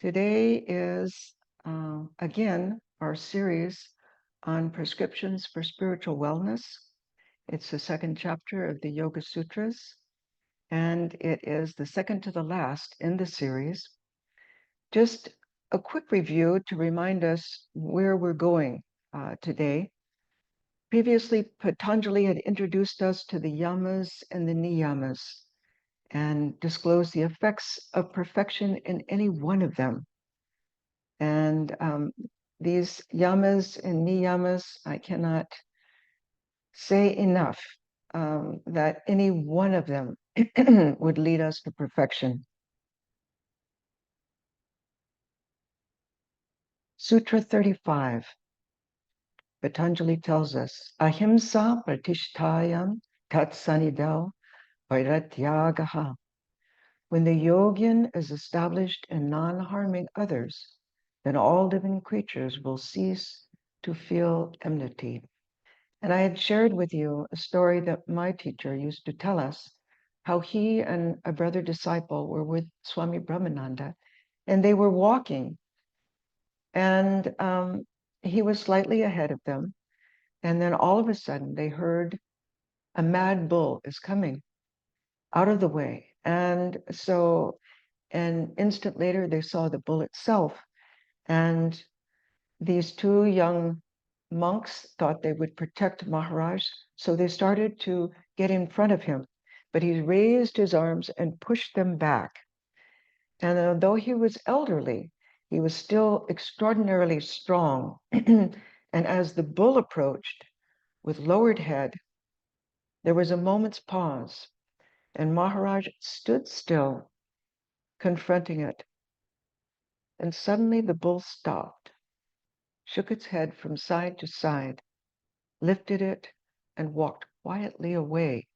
Today is, again, our series on prescriptions for spiritual wellness. It's the second chapter of the Yoga Sutras, and it is the second to the last in the series. Just a quick review to remind us where we're going today. Previously, Patanjali had introduced us to the yamas and the niyamas and disclosed the effects of perfection in any one of them. And these yamas and niyamas, I cannot say enough that any one of them would lead us to perfection. Sutra 35, Patanjali tells us, Ahimsa pratishtayam tat sanidau vairatyagaha. When the yogin is established in non-harming others, then all living creatures will cease to feel enmity. And I had shared with you a story that my teacher used to tell us, how he and a brother disciple were with Swami Brahmananda, and they were walking, and he was slightly ahead of them. And then all of a sudden they heard a mad bull is coming out of the way. And so an instant later, they saw the bull itself. And these two young monks thought they would protect Maharaj. So they started to get in front of him. But he raised his arms and pushed them back. And although he was elderly, he was still extraordinarily strong. And as the bull approached with lowered head, there was a moment's pause. And Maharaj stood still, confronting it. And suddenly the bull stopped, shook its head from side to side, lifted it, and walked quietly away.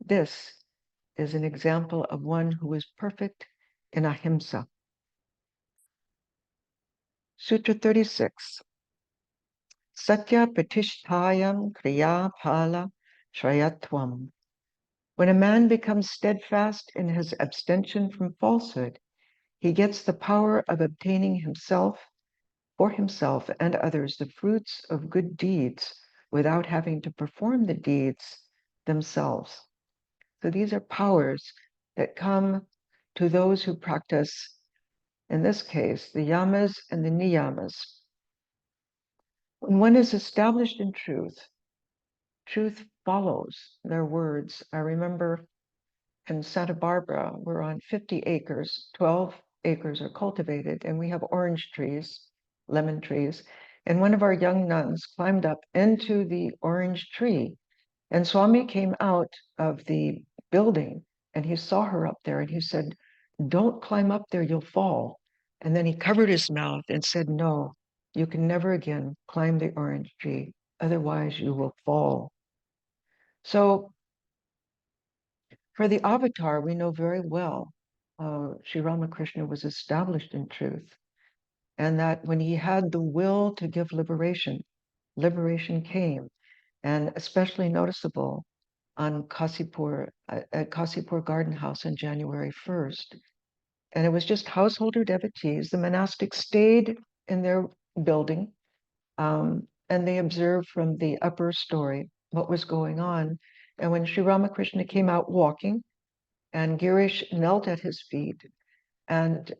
This is an example of one who is perfect in ahimsa. Sutra 36. Satya pratishtayam kriya phala shrayatvam. When a man becomes steadfast in his abstention from falsehood, he gets the power of obtaining himself, for himself and others, the fruits of good deeds without having to perform the deeds themselves. So these are powers that come to those who practice, in this case, the yamas and the niyamas. When one is established in truth, truth follows their words. I remember in Santa Barbara, we're on 50 acres, 12 acres are cultivated, and we have orange trees, lemon trees. And one of our young nuns climbed up into the orange tree, and Swami came out of the building and he saw her up there and he said, "Don't climb up there, you'll fall." And then he covered his mouth and said, "No, you can never again climb the orange tree, otherwise you will fall." So for the avatar, we know very well Sri Ramakrishna was established in truth, and that when he had the will to give liberation, liberation came, and especially noticeable on Kasipur, at Kasipur Garden House on January 1st. And it was just householder devotees. The monastics stayed in their building, and they observed from the upper story what was going on. And when Sri Ramakrishna came out walking, and Girish knelt at his feet and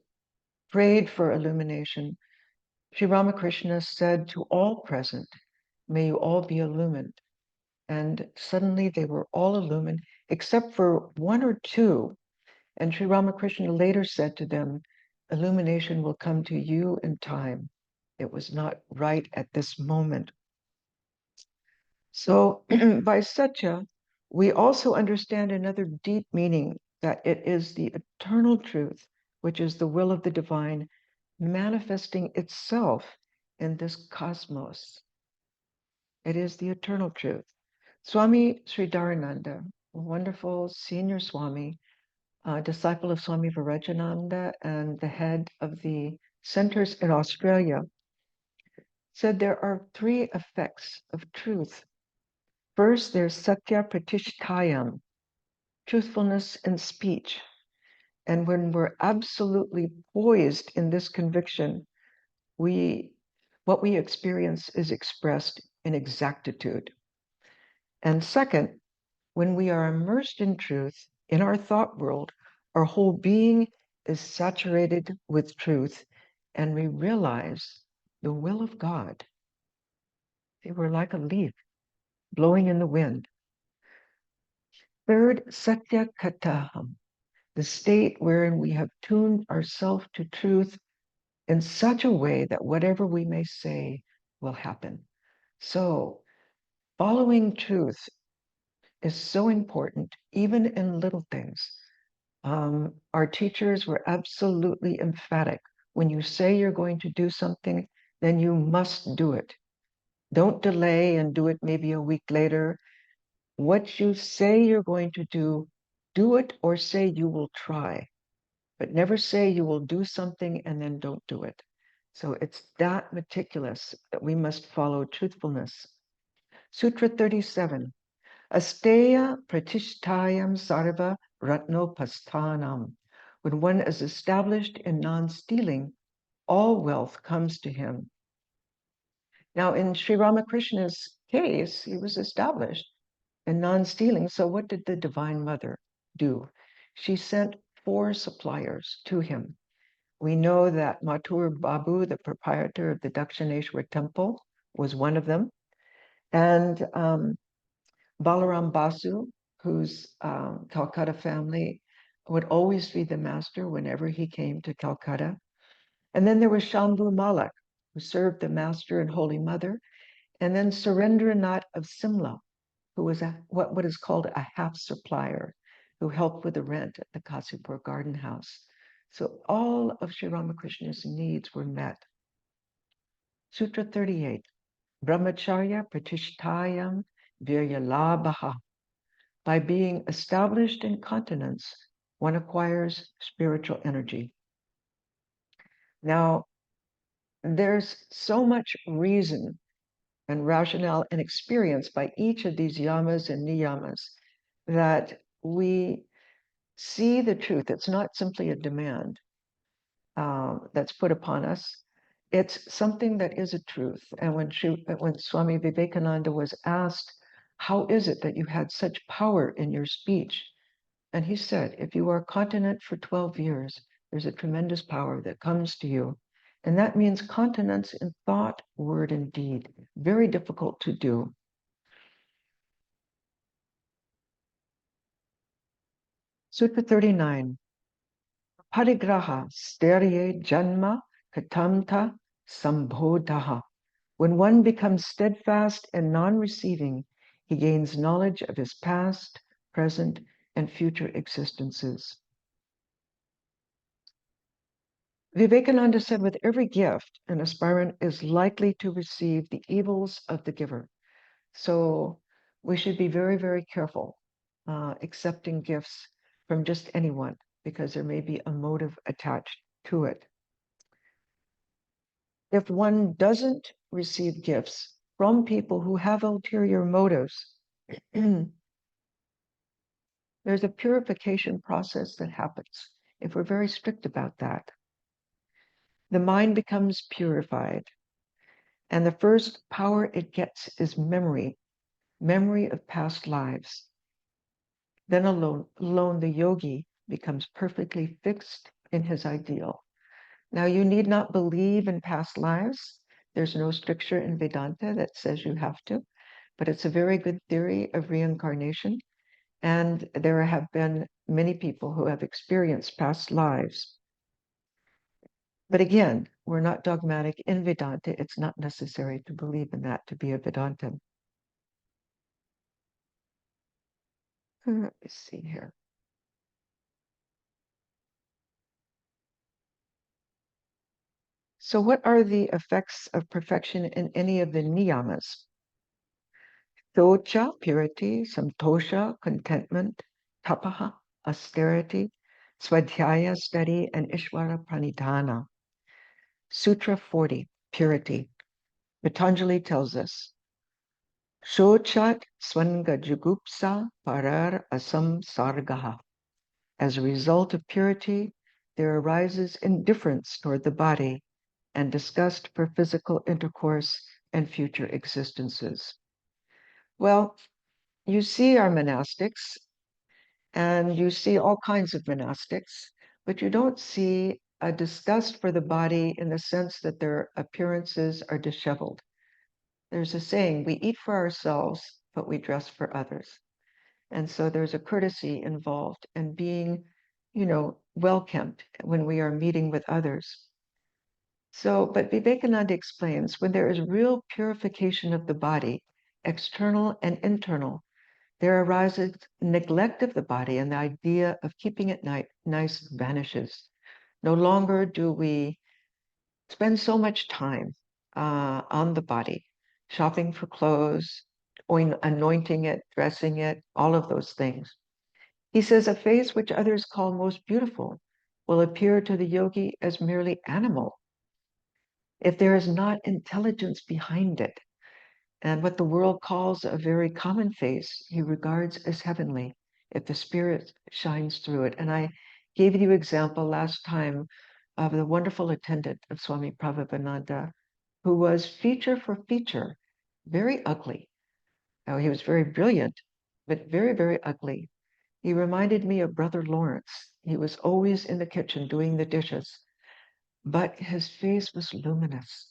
prayed for illumination, Sri Ramakrishna said to all present, "May you all be illumined." And suddenly they were all illumined, except for one or two. And Sri Ramakrishna later said to them, "Illumination will come to you in time. It was not right at this moment." So by Satya, we also understand another deep meaning, that it is the eternal truth, which is the will of the divine, manifesting itself in this cosmos. It is the eternal truth. Swami Sridharananda, a wonderful senior Swami, disciple of Swami Virajananda and the head of the centers in Australia, said there are three effects of truth. First, there's satya pratishtayam, truthfulness in speech. And when we're absolutely poised in this conviction, what we experience is expressed in exactitude. And second, when we are immersed in truth in our thought world, our whole being is saturated with truth, and we realize the will of God. They were like a leaf blowing in the wind. Third, satya kataham, the state wherein we have tuned ourselves to truth in such a way that whatever we may say will happen. So, following truth is so important, even in little things. Our teachers were absolutely emphatic. When you say you're going to do something, then you must do it. Don't delay and do it maybe a week later. What you say you're going to do it or say you will try, but never say you will do something and then don't do it. So it's that meticulous that we must follow truthfulness. Sutra 37, Asteya pratishtayam sarva ratnopasthanam. When one is established in non-stealing, all wealth comes to him. Now, in Sri Ramakrishna's case, he was established in non-stealing. So what did the Divine Mother do? She sent 4 suppliers to him. We know that Mathur Babu, the proprietor of the Dakshineshwar temple, was one of them. And Balaram Basu, whose Calcutta family, would always be the master whenever he came to Calcutta. And then there was Shambhu Malak, who served the master and Holy Mother. And then Surendranath of Simla, who was what is called a half supplier, who helped with the rent at the Kasipur Garden House. So all of Sri Ramakrishna's needs were met. Sutra 38, Brahmacharya pratishtayam viryalabhaha. By being established in continence, one acquires spiritual energy. Now, there's so much reason and rationale and experience by each of these yamas and niyamas that we see the truth. It's not simply a demand that's put upon us. It's something that is a truth. And when Swami Vivekananda was asked, how is it that you had such power in your speech? And he said, if you are continent for 12 years, there's a tremendous power that comes to you. And that means continence in thought, word, and deed. Very difficult to do. Sutra 39. Parigraha sterye janma katamta sambodhaha. When one becomes steadfast and non-receiving, he gains knowledge of his past, present, and future existences. Vivekananda said, with every gift, an aspirant is likely to receive the evils of the giver. So we should be very, very careful accepting gifts from just anyone, because there may be a motive attached to it. If one doesn't receive gifts from people who have ulterior motives, there's a purification process that happens if we're very strict about that. The mind becomes purified. And the first power it gets is memory of past lives. Then alone the yogi becomes perfectly fixed in his ideal. Now, you need not believe in past lives. There's no stricture in Vedanta that says you have to, but it's a very good theory of reincarnation. And there have been many people who have experienced past lives. But again, we're not dogmatic in Vedanta. It's not necessary to believe in that to be a Vedantan. Let me see here. So what are the effects of perfection in any of the niyamas? Socha, purity, samtosha, contentment, tapaha, austerity, swadhyaya, study, and ishvara pranidhana. Sutra 40, purity. Patanjali tells us, Shochat swanga jugupsa parar asam sargaha. As a result of purity, there arises indifference toward the body and disgust for physical intercourse and future existences. Well, you see our monastics, and you see all kinds of monastics, but you don't see a disgust for the body in the sense that their appearances are disheveled. There's a saying, we eat for ourselves, but we dress for others. And so there's a courtesy involved in being, well-kept when we are meeting with others. So, but Vivekananda explains, when there is real purification of the body, external and internal, there arises neglect of the body, and the idea of keeping it nice vanishes. No longer do we spend so much time on the body, shopping for clothes, anointing it, dressing it, all of those things. He says a face which others call most beautiful will appear to the yogi as merely animal if there is not intelligence behind it. And what the world calls a very common face, he regards as heavenly if the spirit shines through it. And I gave you example last time of the wonderful attendant of Swami Prabhupada, who was feature for feature, very ugly. Now, he was very brilliant, but very, very ugly. He reminded me of Brother Lawrence. He was always in the kitchen doing the dishes, but his face was luminous.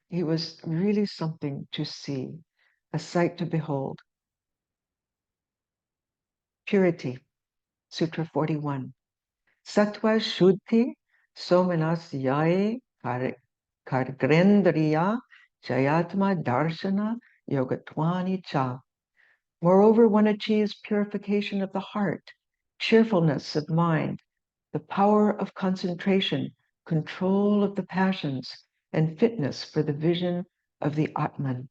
He was really something to see, a sight to behold. Purity, Sutra 41. Sattva Shuddhi Somanasyaye Kargrendriya Jayatma Darshana Yogatvani Cha. Moreover, one achieves purification of the heart, cheerfulness of mind, the power of concentration, control of the passions, and fitness for the vision of the Atman.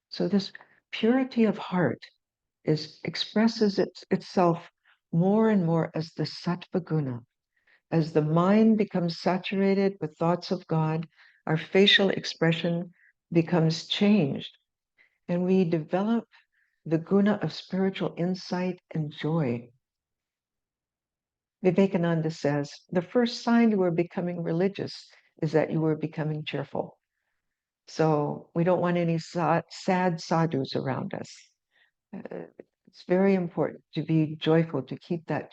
So this purity of heart expresses itself more and more as the sattva guna. As the mind becomes saturated with thoughts of God, our facial expression becomes changed, and we develop the guna of spiritual insight and joy. Vivekananda says, the first sign you are becoming religious is that you are becoming cheerful. So we don't want any sad sadhus around us. It's very important to be joyful, to keep that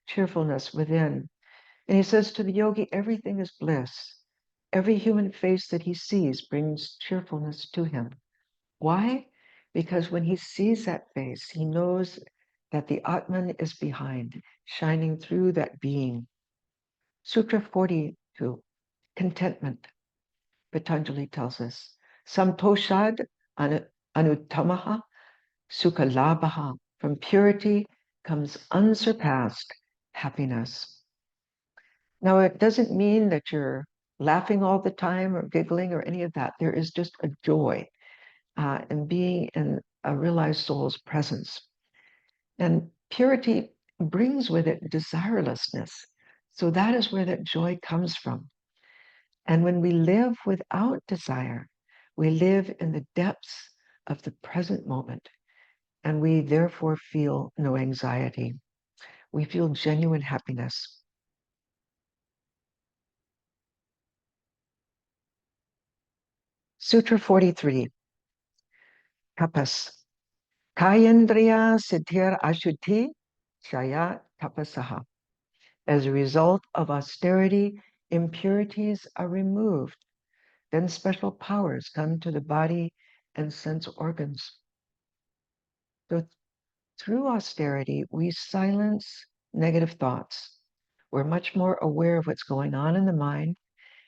cheerfulness within. And he says to the yogi, everything is bliss. Every human face that he sees brings cheerfulness to him. Why? Because when he sees that face, he knows that the Atman is behind, shining through that being. Sutra 42, contentment, Patanjali tells us. Samtoshad anuttamaha sukhalabhaha. From purity comes unsurpassed happiness. Now, it doesn't mean that you're laughing all the time or giggling or any of that. There is just a joy in being in a realized soul's presence. And purity brings with it desirelessness. So that is where that joy comes from. And when we live without desire, we live in the depths of the present moment, and we therefore feel no anxiety. We feel genuine happiness. Sutra 43, Tapas. Kayendriya siddhir ashuddhi shaya tapasaha. As a result of austerity, impurities are removed. Then special powers come to the body and sense organs. So through austerity, we silence negative thoughts. We're much more aware of what's going on in the mind.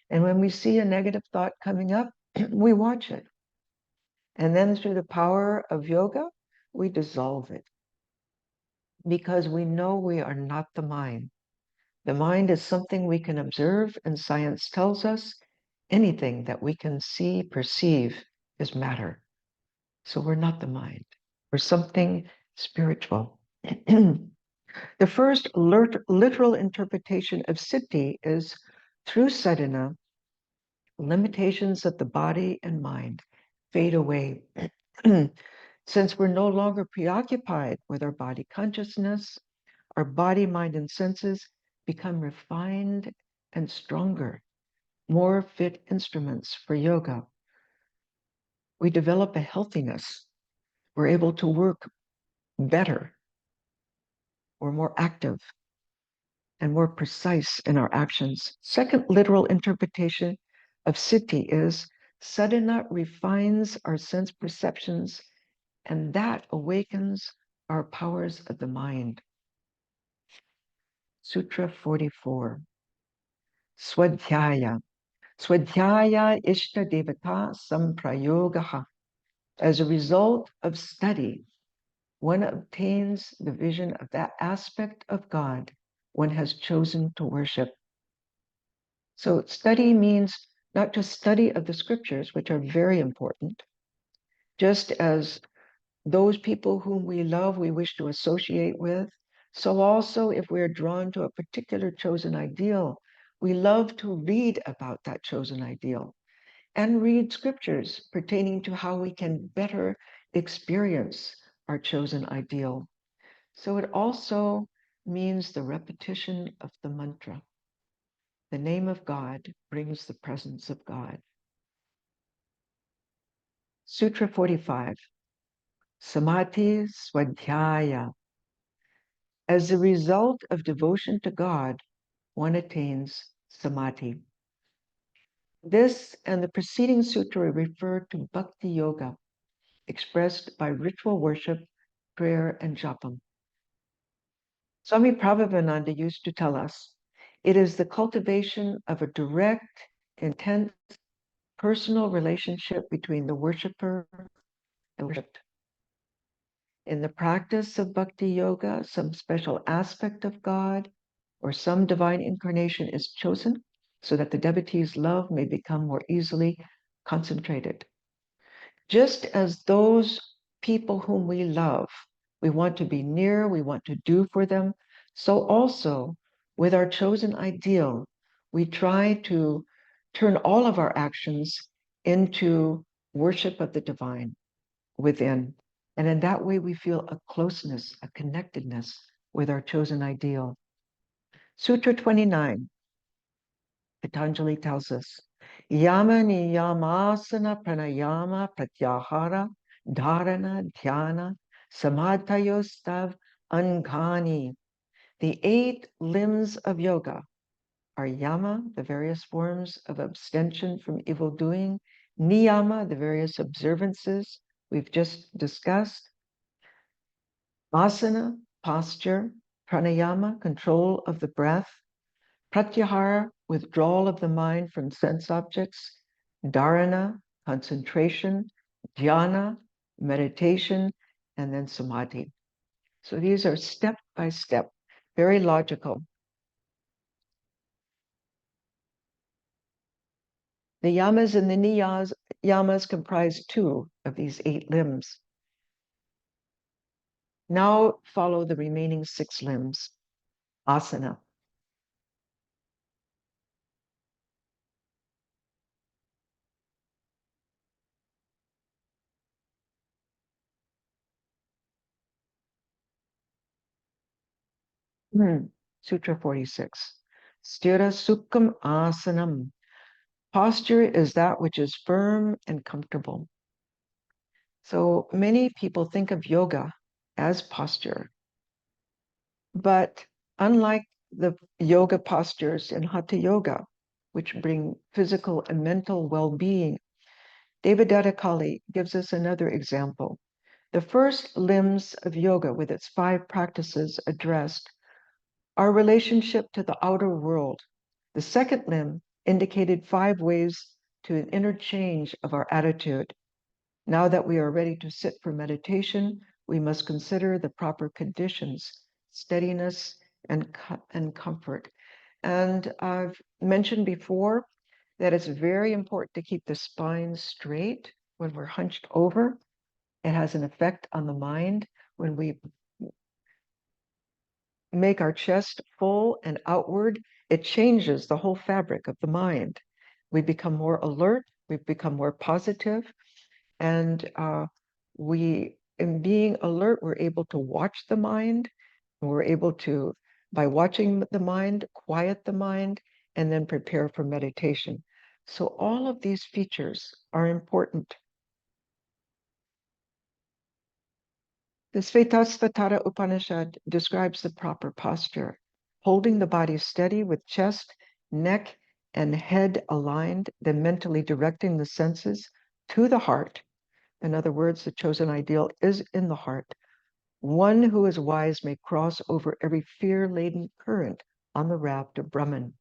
And when we see a negative thought coming up, we watch it. And then through the power of yoga, we dissolve it. Because we know we are not the mind. The mind is something we can observe, and science tells us anything that we can see, perceive is matter. So we're not the mind. We're something spiritual. The first literal interpretation of siddhi is through sadhana, limitations of the body and mind fade away. Since we're no longer preoccupied with our body consciousness, our body, mind, and senses become refined and stronger, more fit instruments for yoga. We develop a healthiness. We're able to work better. We're more active and more precise in our actions. Second literal interpretation of sati is sadhana refines our sense perceptions, and that awakens our powers of the mind. Sutra 44. Swadhyaya. Swadhyaya ishta devata samprayogaha. As a result of study, one obtains the vision of that aspect of God one has chosen to worship. So study means not just study of the scriptures, which are very important, just as those people whom we love, we wish to associate with. So also, if we're drawn to a particular chosen ideal, we love to read about that chosen ideal and read scriptures pertaining to how we can better experience our chosen ideal. So it also means the repetition of the mantra. The name of God brings the presence of God. Sutra 45. Samadhi Swadhyaya. As a result of devotion to God, one attains samadhi. This and the preceding sutra refer to bhakti yoga, expressed by ritual worship, prayer, and japam. Swami Prabhavananda used to tell us, it is the cultivation of a direct, intense, personal relationship between the worshipper and worshipped. In the practice of bhakti yoga, some special aspect of God or some divine incarnation is chosen so that the devotee's love may become more easily concentrated. Just as those people whom we love, we want to be near, we want to do for them, so also with our chosen ideal, we try to turn all of our actions into worship of the divine within. And in that way, we feel a closeness, a connectedness with our chosen ideal. Sutra 29, Patanjali tells us, Yama niyamasana pranayama pratyahara dharana dhyana samadhayostav angani. The 8 limbs of yoga are yama, the various forms of abstention from evil doing, niyama, the various observances we've just discussed, asana, posture, pranayama, control of the breath, pratyahara, withdrawal of the mind from sense objects, dharana, concentration, dhyana, meditation, and then samadhi. So these are step by step, very logical. The yamas and the niyamas comprise 2 of these 8 limbs. Now follow the remaining 6 limbs. Asana. Sutra 46. Sthira sukham asanam. Posture is that which is firm and comfortable. So many people think of yoga as posture, but unlike the yoga postures in Hatha Yoga, which bring physical and mental well-being, Devadatta Kali gives us another example. The first limbs of yoga, with its 5 practices addressed, our relationship to the outer world. The second limb indicated 5 ways to an interchange of our attitude. Now that we are ready to sit for meditation, we must consider the proper conditions, steadiness, and comfort. And I've mentioned before that it's very important to keep the spine straight when we're hunched over. It has an effect on the mind when we make our chest full and outward. It changes the whole fabric of the mind. We become more alert, we become more positive, and in being alert, we're able to watch the mind, We're able to, by watching the mind, quiet the mind, and then prepare for meditation. So all of these features are important. The Svetasvatara Upanishad describes the proper posture, holding the body steady with chest, neck, and head aligned, then mentally directing the senses to the heart. In other words, the chosen ideal is in the heart. One who is wise may cross over every fear-laden current on the raft of Brahman.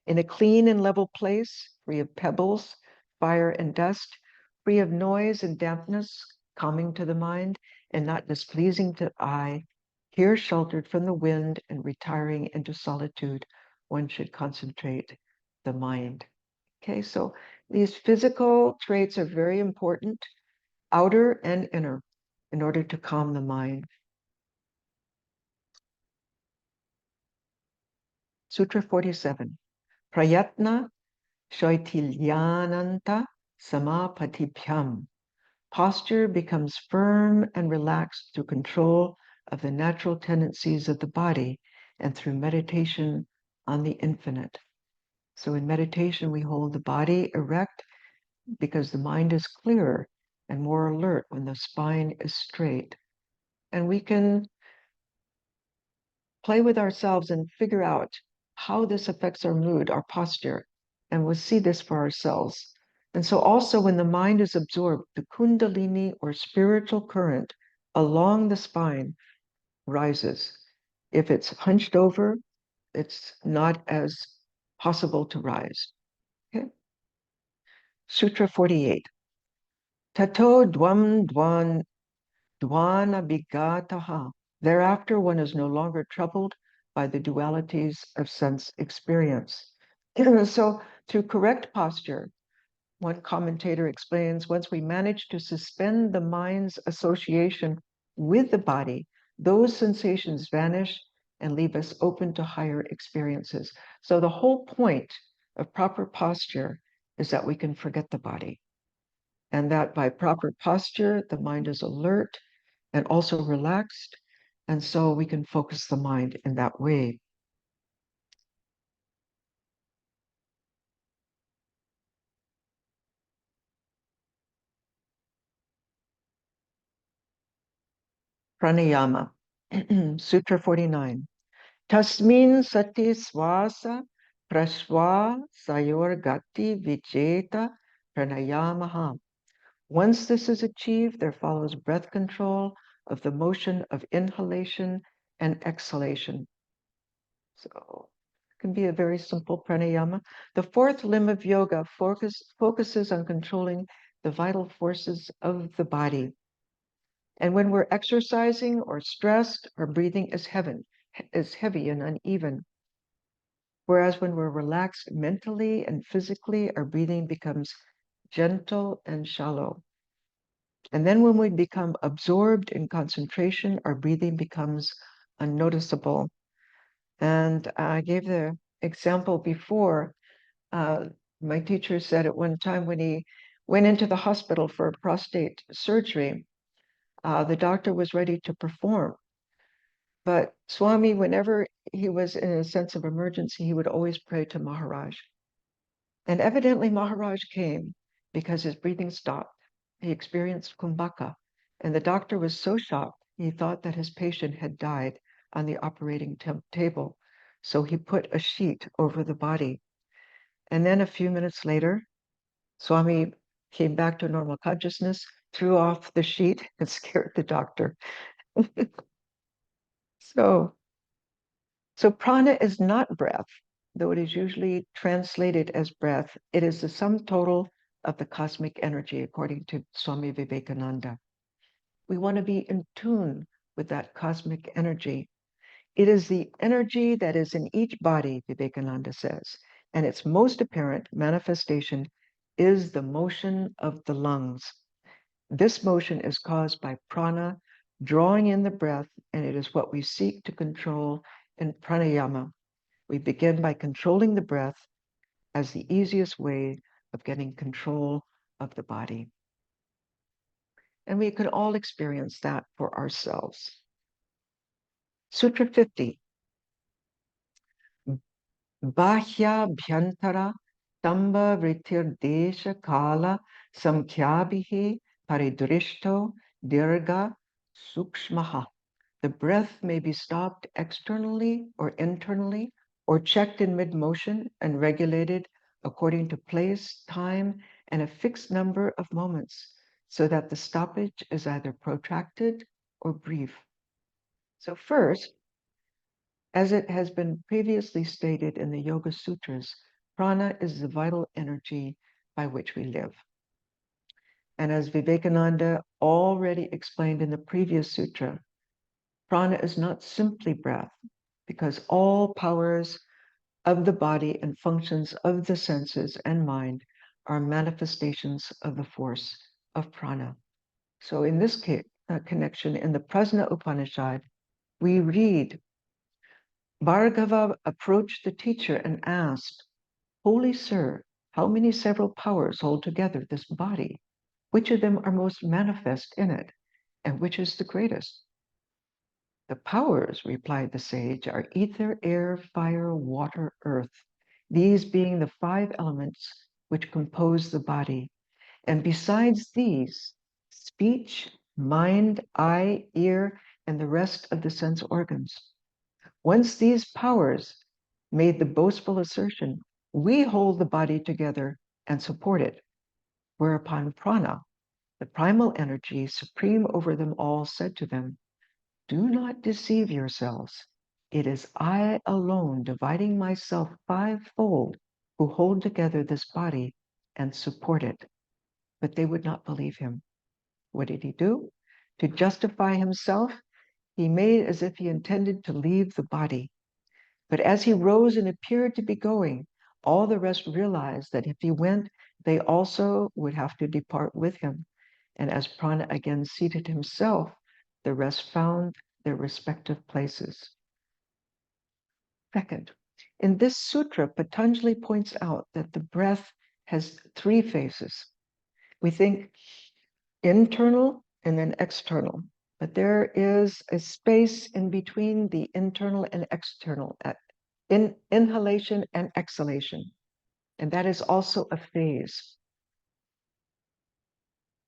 In a clean and level place, free of pebbles, fire, and dust, free of noise and dampness, calming to the mind, and not displeasing to the eye, here sheltered from the wind and retiring into solitude, one should concentrate the mind. Okay, so these physical traits are very important, outer and inner, in order to calm the mind. Sutra 47. Prayatna Shaitilyananta Samapatibhyam. Posture becomes firm and relaxed through control of the natural tendencies of the body and through meditation on the infinite. So in meditation, we hold the body erect because the mind is clearer and more alert when the spine is straight. And we can play with ourselves and figure out how this affects our mood, our posture, and we'll see this for ourselves. And so also when the mind is absorbed, the kundalini or spiritual current along the spine rises. If it's hunched over, it's not as possible to rise. Okay? Sutra 48. Tato dvam dvana bigataha. Thereafter, one is no longer troubled by the dualities of sense experience. So, through correct posture, one commentator explains, once we manage to suspend the mind's association with the body, those sensations vanish and leave us open to higher experiences. So, the whole point of proper posture is that we can forget the body, and that by proper posture, the mind is alert and also relaxed. And so we can focus the mind in that way. Pranayama, Sutra 49. Tasmin sati swasa praswa sayor gati vijeta pranayamaha. Once this is achieved, there follows breath control of the motion of inhalation and exhalation. So it can be a very simple pranayama. The fourth limb of yoga focuses on controlling the vital forces of the body. And when we're exercising or stressed, our breathing is heavy and uneven. Whereas when we're relaxed mentally and physically, our breathing becomes gentle and shallow. And then when we become absorbed in concentration, our breathing becomes unnoticeable. And I gave the example before. My teacher said at one time when he went into the hospital for prostate surgery, the doctor was ready to perform. But Swami, whenever he was in a sense of emergency, he would always pray to Maharaj. And evidently Maharaj came because his breathing stopped. He experienced kumbhaka. And the doctor was so shocked, he thought that his patient had died on the operating table. So he put a sheet over the body. And then a few minutes later, Swami came back to normal consciousness, threw off the sheet, and scared the doctor. So prana is not breath, though it is usually translated as breath. It is the sum total of the cosmic energy, according to Swami Vivekananda. We want to be in tune with that cosmic energy. It is the energy that is in each body, Vivekananda says, and its most apparent manifestation is the motion of the lungs. This motion is caused by prana, drawing in the breath, and it is what we seek to control in pranayama. We begin by controlling the breath as the easiest way of getting control of the body. And we can all experience that for ourselves. Sutra 50. Bahya Bhyantara Tamba Vritir Desha Kala Samkhyabhihi Paridrishto Dirga Sukshmaha. The breath may be stopped externally or internally, or checked in mid-motion and regulated according to place, time, and a fixed number of moments, so that the stoppage is either protracted or brief. So first, as it has been previously stated in the Yoga Sutras, prana is the vital energy by which we live. And as Vivekananda already explained in the previous sutra, prana is not simply breath, because all powers of the body and functions of the senses and mind are manifestations of the force of prana. So in this connection, in the Prasna Upanishad, we read, Bhargava approached the teacher and asked, Holy Sir, how many several powers hold together this body? Which of them are most manifest in it, and which is the greatest? The powers, replied the sage, are ether, air, fire, water, earth, these being the 5 elements which compose the body. And besides these, speech, mind, eye, ear, and the rest of the sense organs. Once these powers made the boastful assertion, we hold the body together and support it, whereupon prana, the primal energy supreme over them all, said to them, do not deceive yourselves. It is I alone, dividing myself 5-fold, who hold together this body and support it. But they would not believe him. What did he do? To justify himself, he made as if he intended to leave the body. But as he rose and appeared to be going, all the rest realized that if he went, they also would have to depart with him. And as prana again seated himself, the rest found their respective places. Second, in this sutra, Patanjali points out that the breath has 3 phases. We think internal and then external, but there is a space in between the internal and external, inhalation and exhalation, and that is also a phase.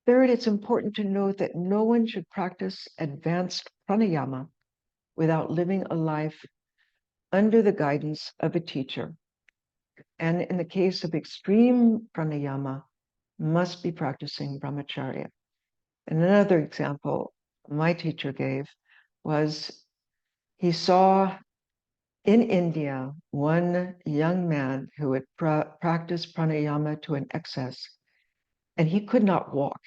Third, it's important to note that no one should practice advanced pranayama without living a life under the guidance of a teacher. And in the case of extreme pranayama, must be practicing brahmacharya. And another example my teacher gave was he saw in India one young man who had practiced pranayama to an excess, and he could not walk.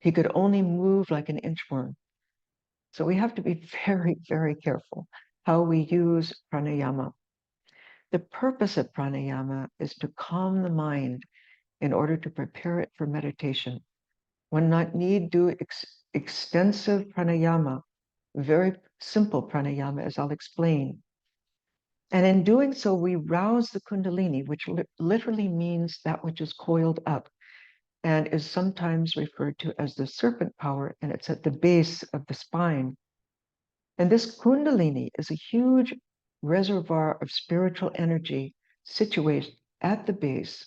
He could only move like an inchworm. So we have to be very, very careful how we use pranayama. The purpose of pranayama is to calm the mind in order to prepare it for meditation. One not need do extensive pranayama, very simple pranayama, as I'll explain. And in doing so, we rouse the kundalini, which literally means that which is coiled up and is sometimes referred to as the serpent power, and it's at the base of the spine. And this kundalini is a huge reservoir of spiritual energy situated at the base.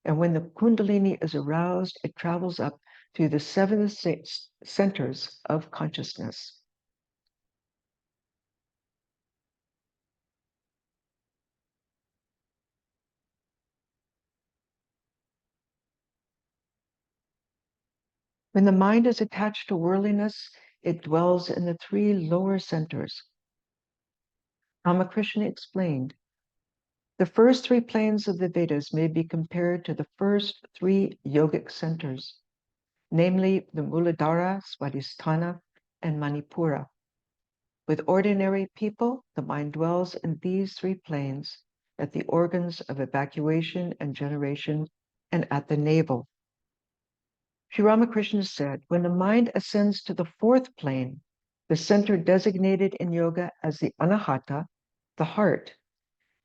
And when the kundalini is aroused, it travels up to the 7 centers of consciousness. When the mind is attached to worldliness, it dwells in the 3 lower centers. Ramakrishna explained, the first 3 planes of the Vedas may be compared to the first 3 yogic centers, namely the Muladhara, Swadhisthana, and Manipura. With ordinary people, the mind dwells in these 3 planes at the organs of evacuation and generation and at the navel. Sri Ramakrishna said, when the mind ascends to the 4th plane, the center designated in yoga as the anahata, the heart,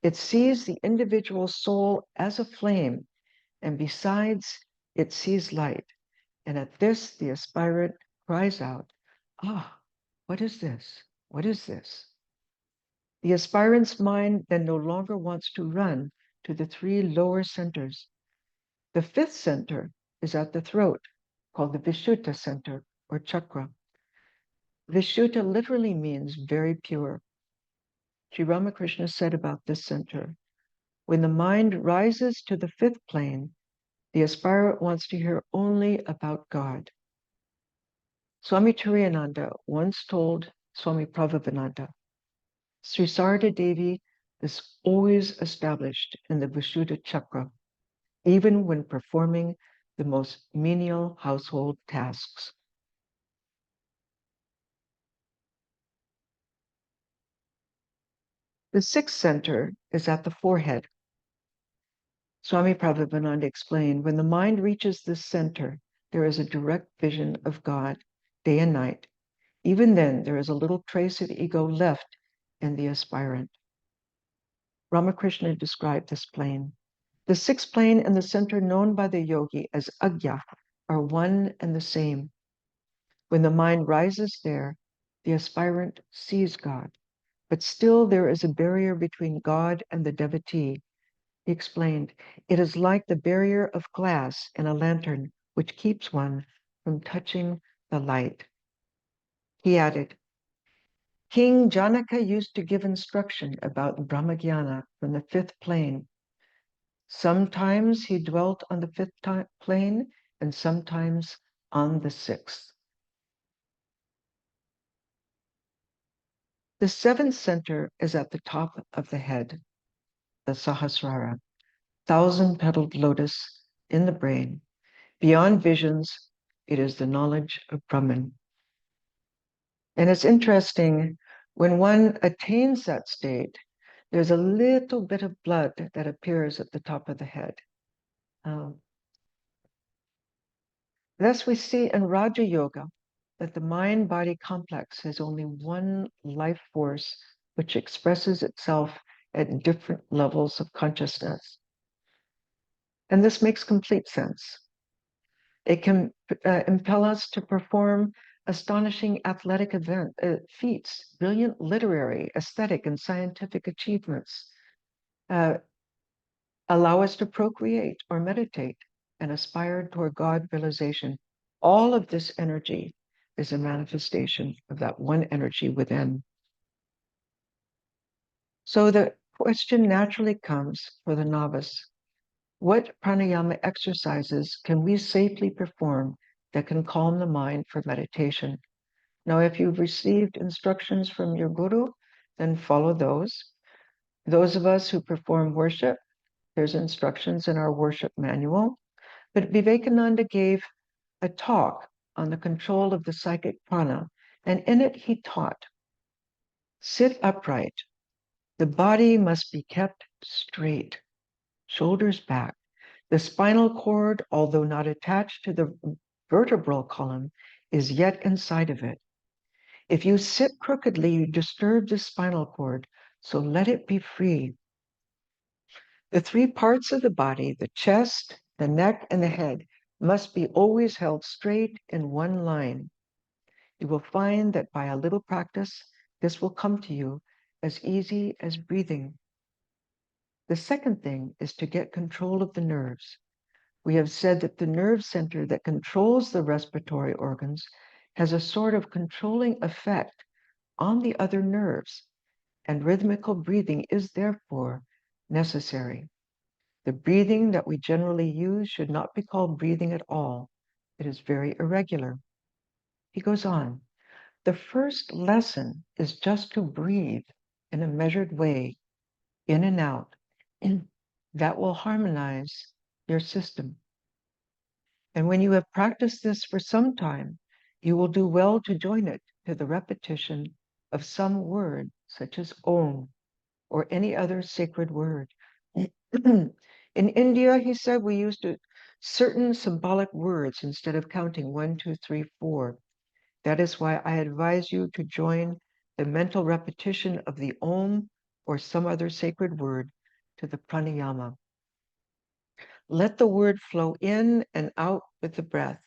it sees the individual soul as a flame, and besides, it sees light. And at this, the aspirant cries out, ah, what is this? What is this? The aspirant's mind then no longer wants to run to the three lower centers. The fifth center is at the throat, called the Vishuddha center or chakra. Vishuddha literally means very pure. Sri Ramakrishna said about this center, when the mind rises to the fifth plane, the aspirant wants to hear only about God. Swami Turiyananda once told Swami Prabhupada, Sri Sarada Devi is always established in the Vishuddha chakra, even when performing the most menial household tasks. The sixth center is at the forehead. Swami Prabhupada explained, when the mind reaches this center, there is a direct vision of God day and night. Even then, there is a little trace of ego left in the aspirant. Ramakrishna described this plane. The sixth plane and the center known by the yogi as Agya are one and the same. When the mind rises there, the aspirant sees God, but still there is a barrier between God and the devotee. He explained, it is like the barrier of glass in a lantern which keeps one from touching the light. He added, King Janaka used to give instruction about Brahmagyana from the fifth plane. Sometimes he dwelt on the fifth plane and sometimes on the sixth. The seventh center is at the top of the head, the Sahasrara, thousand-petaled lotus in the brain. Beyond visions, it is the knowledge of Brahman. And it's interesting, when one attains that state, there's a little bit of blood that appears at the top of the head. Thus, we see in Raja Yoga that the mind-body complex has only one life force which expresses itself at different levels of consciousness. And this makes complete sense. It can impel us to perform astonishing athletic feats, brilliant literary, aesthetic, and scientific achievements, allow us to procreate or meditate and aspire toward God realization. All of this energy is a manifestation of that one energy within. So the question naturally comes for the novice, what pranayama exercises can we safely perform that can calm the mind for meditation? Now, if you've received instructions from your guru, then follow those. Those of us who perform worship, there's instructions in our worship manual. But Vivekananda gave a talk on the control of the psychic prana, and in it he taught, sit upright. The body must be kept straight, shoulders back. The spinal cord, although not attached to the vertebral column, is yet inside of it. If you sit crookedly, you disturb the spinal cord, so let it be free. The three parts of the body, the chest, the neck, and the head, must be always held straight in one line. You will find that by a little practice, this will come to you as easy as breathing. The second thing is to get control of the nerves. We have said that the nerve center that controls the respiratory organs has a sort of controlling effect on the other nerves, and rhythmical breathing is therefore necessary. The breathing that we generally use should not be called breathing at all. It is very irregular. He goes on, the first lesson is just to breathe in a measured way, in and out. That will harmonize your system. And when you have practiced this for some time, you will do well to join it to the repetition of some word, such as Om, or any other sacred word. In India, he said, we used certain symbolic words instead of counting 1, 2, 3, 4. That is why I advise you to join the mental repetition of the Om or some other sacred word to the pranayama. Let the word flow in and out with the breath,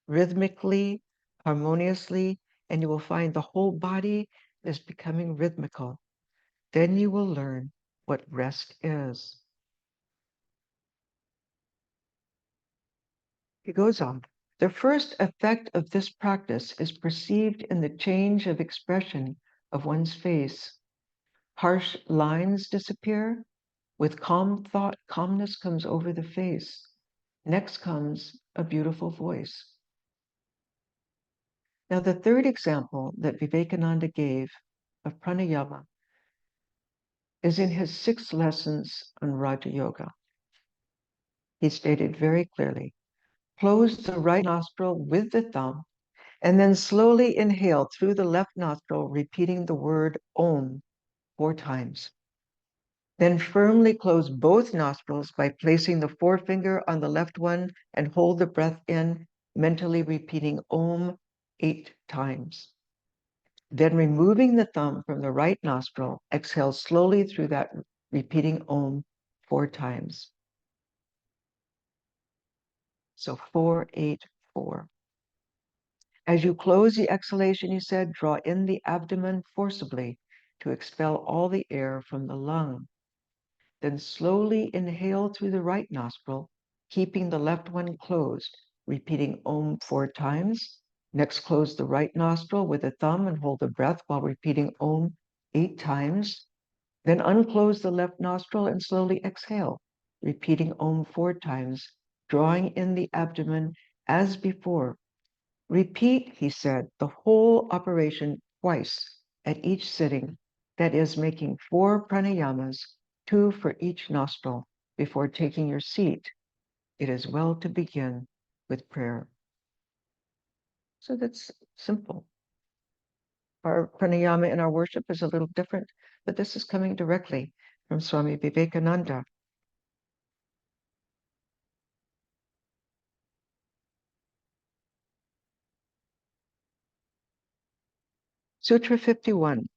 rhythmically, harmoniously, and you will find the whole body is becoming rhythmical. Then you will learn what rest is. He goes on. The first effect of this practice is perceived in the change of expression of one's face. Harsh lines disappear. With calm thought, calmness comes over the face. Next comes a beautiful voice. Now, the third example that Vivekananda gave of pranayama is in his 6 lessons on Raja Yoga. He stated very clearly, close the right nostril with the thumb, and then slowly inhale through the left nostril, repeating the word Om 4 times. Then firmly close both nostrils by placing the forefinger on the left one and hold the breath in, mentally repeating Om 8 times. Then removing the thumb from the right nostril, exhale slowly through that, repeating Om 4 times. So 4, 8, 4. As you close the exhalation, he said, draw in the abdomen forcibly to expel all the air from the lung. Then slowly inhale through the right nostril, keeping the left one closed, repeating Om 4 times. Next, close the right nostril with the thumb and hold the breath while repeating Om 8 times. Then unclose the left nostril and slowly exhale, repeating Om 4 times, drawing in the abdomen as before. Repeat, he said, the whole operation twice at each sitting, that is, making 4 pranayamas, 2 for each nostril, before taking your seat. It is well to begin with prayer. So that's simple. Our pranayama in our worship is a little different, but this is coming directly from Swami Vivekananda. Sutra 51.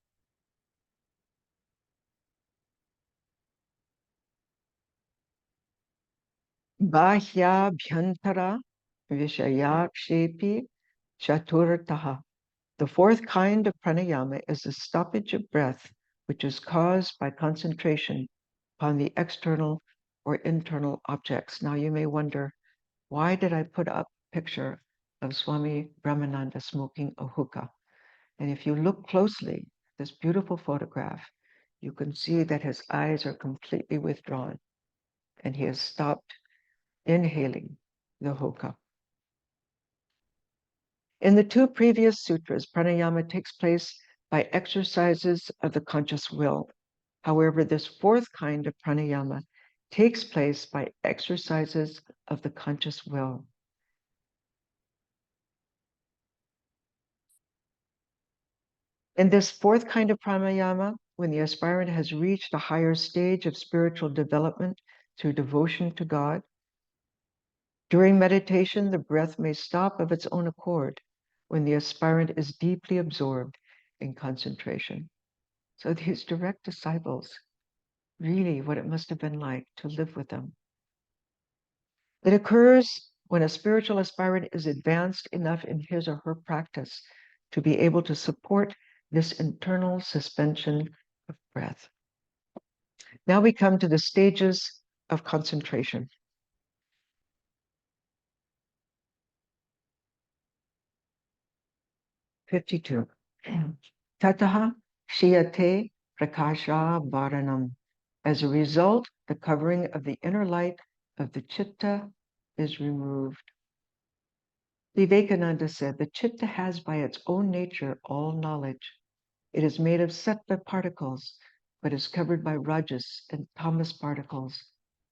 Bahya bhyantara vishayakshepi chaturtaha. The 4th kind of pranayama is the stoppage of breath, which is caused by concentration upon the external or internal objects. Now you may wonder, why did I put up a picture of Swami Brahmananda smoking a hookah? And if you look closely at this beautiful photograph, you can see that his eyes are completely withdrawn and he has stopped inhaling the hookah. In the 2 previous sutras, pranayama takes place by exercises of the conscious will. However, this 4th kind of pranayama takes place by exercises of the conscious will. In this 4th kind of pranayama, when the aspirant has reached a higher stage of spiritual development through devotion to God, during meditation, the breath may stop of its own accord when the aspirant is deeply absorbed in concentration. So these direct disciples, really what it must have been like to live with them. It occurs when a spiritual aspirant is advanced enough in his or her practice to be able to support this internal suspension of breath. Now we come to the stages of concentration. 52. Tataha Shiyate Prakasha Varanam. As a result, the covering of the inner light of the chitta is removed. Vivekananda said, the chitta has by its own nature all knowledge. It is made of sattva particles, but is covered by rajas and tamas particles.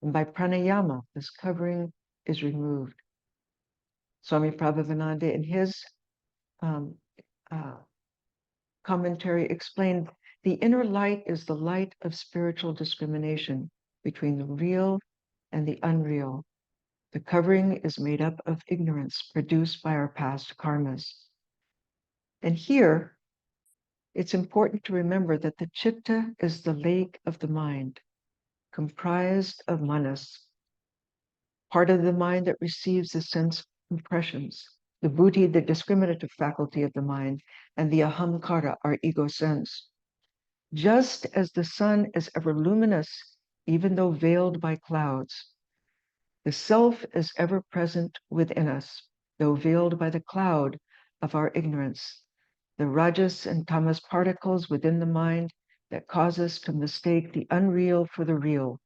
And by pranayama, this covering is removed. Swami Prabhavananda, in his commentary, explained the inner light is the light of spiritual discrimination between the real and the unreal. The covering is made up of ignorance produced by our past karmas. And here, it's important to remember that the chitta is the lake of the mind, comprised of manas, part of the mind that receives the sense impressions, the buddhi, the discriminative faculty of the mind, and the ahamkara, our ego sense. Just as the sun is ever luminous, even though veiled by clouds, the self is ever present within us, though veiled by the cloud of our ignorance, the rajas and tamas particles within the mind that cause us to mistake the unreal for the real,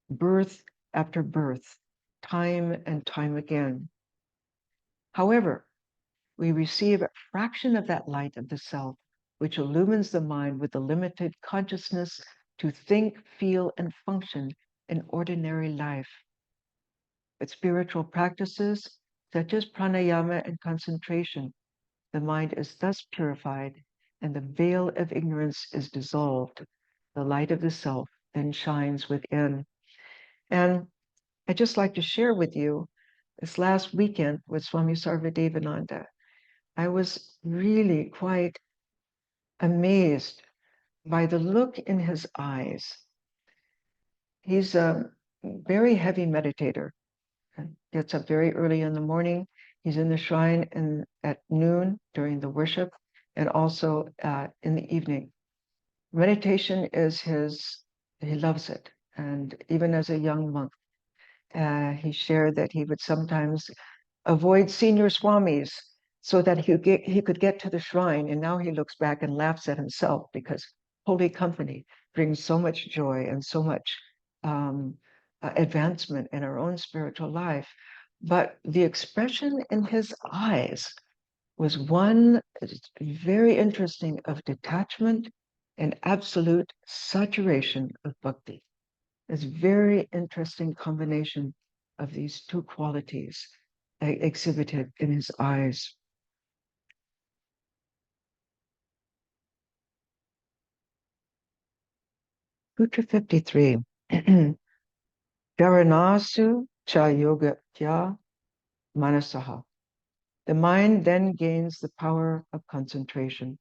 birth after birth, time and time again. However, we receive a fraction of that light of the self, which illumines the mind with the limited consciousness to think, feel, and function in ordinary life. With spiritual practices such as pranayama and concentration, the mind is thus purified and the veil of ignorance is dissolved. The light of the self then shines within. And I'd just like to share with you this last weekend with Swami Sarvadevananda. I was really quite amazed by the look in his eyes. He's a very heavy meditator, gets up very early in the morning. He's in the shrine at noon during the worship and also in the evening. Meditation is he loves it. And even as a young monk, he shared that he would sometimes avoid senior swamis so that he could get to the shrine. And now he looks back and laughs at himself because holy company brings so much joy and so much advancement in our own spiritual life. But the expression in his eyes was one very interesting of detachment and absolute saturation of bhakti. It's a very interesting combination of these two qualities exhibited in his eyes. Sutra 53. Dharanasu cha yogatya manasaha. The mind then gains the power of concentration.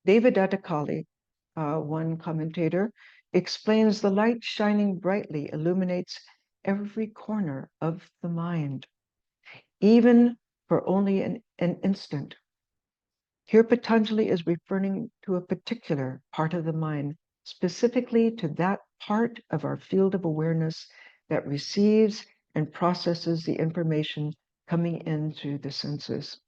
Devadatta Kali, one commentator, explains the light shining brightly illuminates every corner of the mind, even for only an instant. Here Patanjali is referring to a particular part of the mind, specifically to that part of our field of awareness that receives and processes the information coming in through the senses.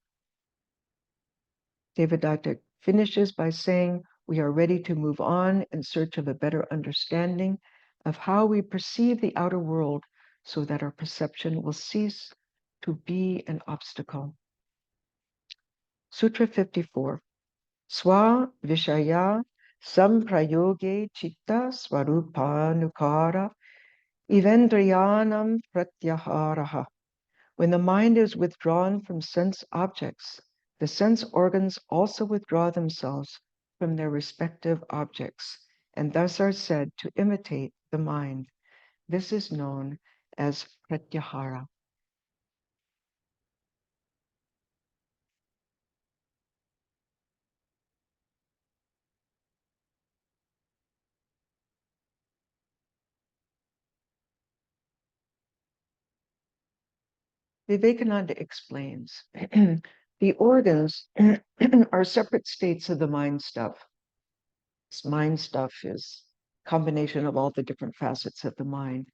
Devadatta finishes by saying, we are ready to move on in search of a better understanding of how we perceive the outer world so that our perception will cease to be an obstacle. Sutra 54. Swa Vishaya Samprayoge Chitta Swarupanukara Evendriyanam Pratyaharaha. When the mind is withdrawn from sense objects, the sense organs also withdraw themselves from their respective objects, and thus are said to imitate the mind. This is known as pratyahara. Vivekananda explains, the organs are separate states of the mind stuff. This mind stuff is a combination of all the different facets of the mind.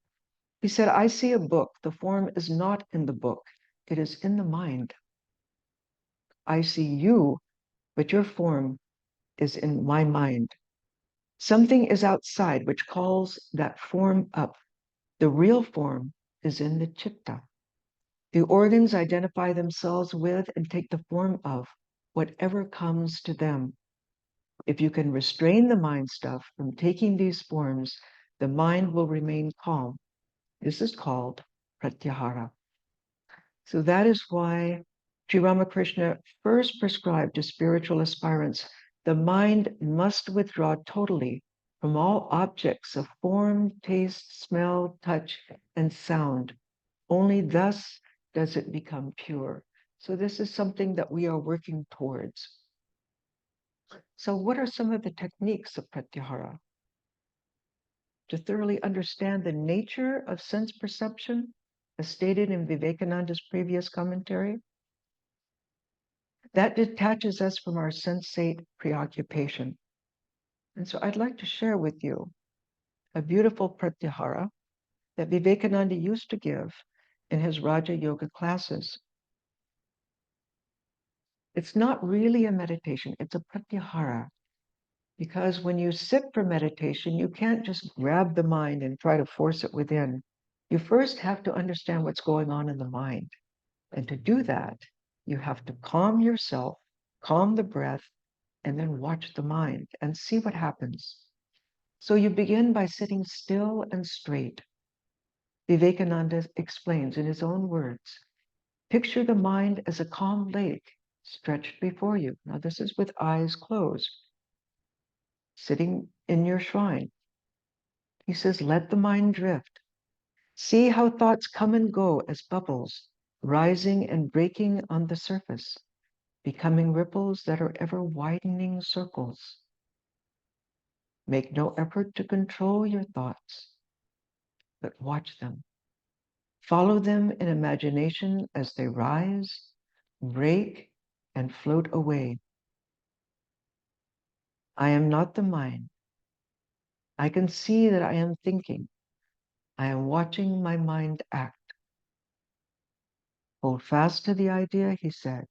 He said, I see a book. The form is not in the book. It is in the mind. I see you, but your form is in my mind. Something is outside which calls that form up. The real form is in the chitta. The organs identify themselves with and take the form of whatever comes to them. If you can restrain the mind stuff from taking these forms, the mind will remain calm. This is called pratyahara. So that is why Sri Ramakrishna first prescribed to spiritual aspirants, the mind must withdraw totally from all objects of form, taste, smell, touch, and sound. Only thus does it become pure. So this is something that we are working towards. So what are some of the techniques of pratyahara? To thoroughly understand the nature of sense perception, as stated in Vivekananda's previous commentary, that detaches us from our sensate preoccupation. And so I'd like to share with you a beautiful pratyahara that Vivekananda used to give in his Raja Yoga classes. It's not really a meditation, it's a pratyahara. Because when you sit for meditation, you can't just grab the mind and try to force it within. You first have to understand what's going on in the mind. And to do that, you have to calm yourself, calm the breath, and then watch the mind and see what happens. So you begin by sitting still and straight. Vivekananda explains in his own words, picture the mind as a calm lake stretched before you. Now this is with eyes closed, sitting in your shrine. He says, let the mind drift. See how thoughts come and go as bubbles, rising and breaking on the surface, becoming ripples that are ever widening circles. Make no effort to control your thoughts, but watch them. Follow them in imagination as they rise, break, and float away. I am not the mind. I can see that I am thinking. I am watching my mind act. Hold fast to the idea, he said.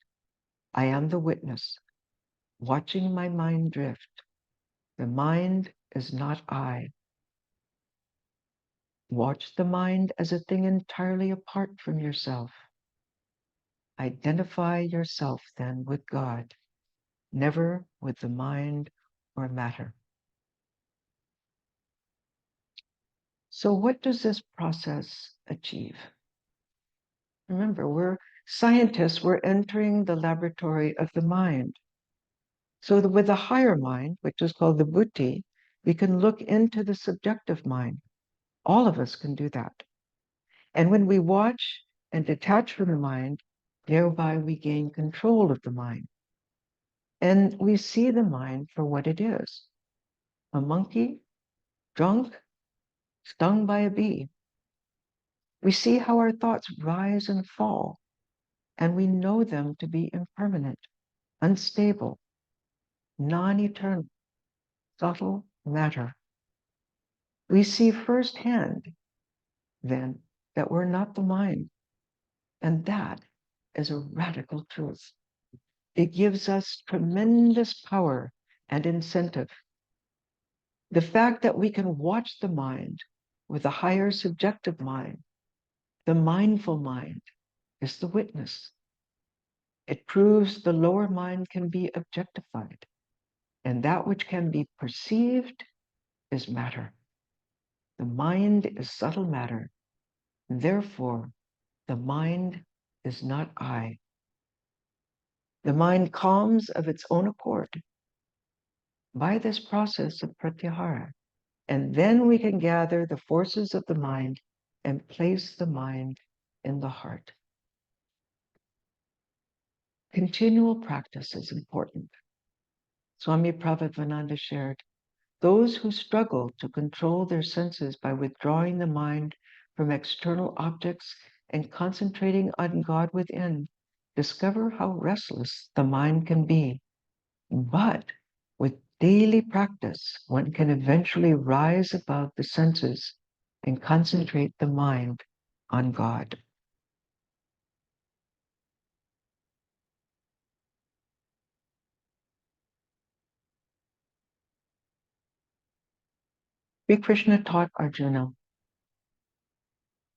I am the witness, watching my mind drift. The mind is not I. Watch the mind as a thing entirely apart from yourself. Identify yourself then with God, never with the mind or matter. So what does this process achieve? Remember, we're scientists, we're entering the laboratory of the mind. So with the higher mind, which is called the buddhi, we can look into the subjective mind. All of us can do that. And when we watch and detach from the mind, thereby we gain control of the mind. And we see the mind for what it is. A monkey, drunk, stung by a bee. We see how our thoughts rise and fall, and we know them to be impermanent, unstable, non-eternal, subtle matter. We see firsthand, then, that we're not the mind. And that is a radical truth. It gives us tremendous power and incentive. The fact that we can watch the mind with a higher subjective mind, the mindful mind, is the witness. It proves the lower mind can be objectified, and that which can be perceived is matter. The mind is subtle matter. Therefore, the mind is not I. The mind calms of its own accord by this process of pratyahara. And then we can gather the forces of the mind and place the mind in the heart. Continual practice is important. Swami Pravrajika shared, those who struggle to control their senses by withdrawing the mind from external objects and concentrating on God within discover how restless the mind can be. But with daily practice, one can eventually rise above the senses and concentrate the mind on God. Sri Krishna taught Arjuna,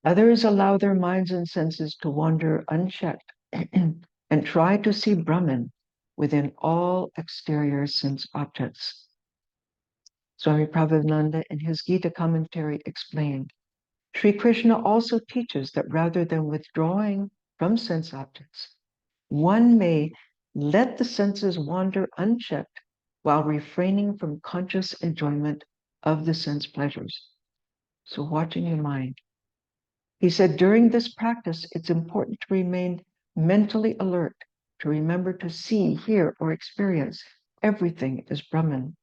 others allow their minds and senses to wander unchecked and try to see Brahman within all exterior sense objects. Swami Prabhupada in his Gita commentary explained, Sri Krishna also teaches that rather than withdrawing from sense objects, one may let the senses wander unchecked while refraining from conscious enjoyment of the sense pleasures. So watching your mind. He said, during this practice, it's important to remain mentally alert, to remember to see, hear, or experience everything as Brahman.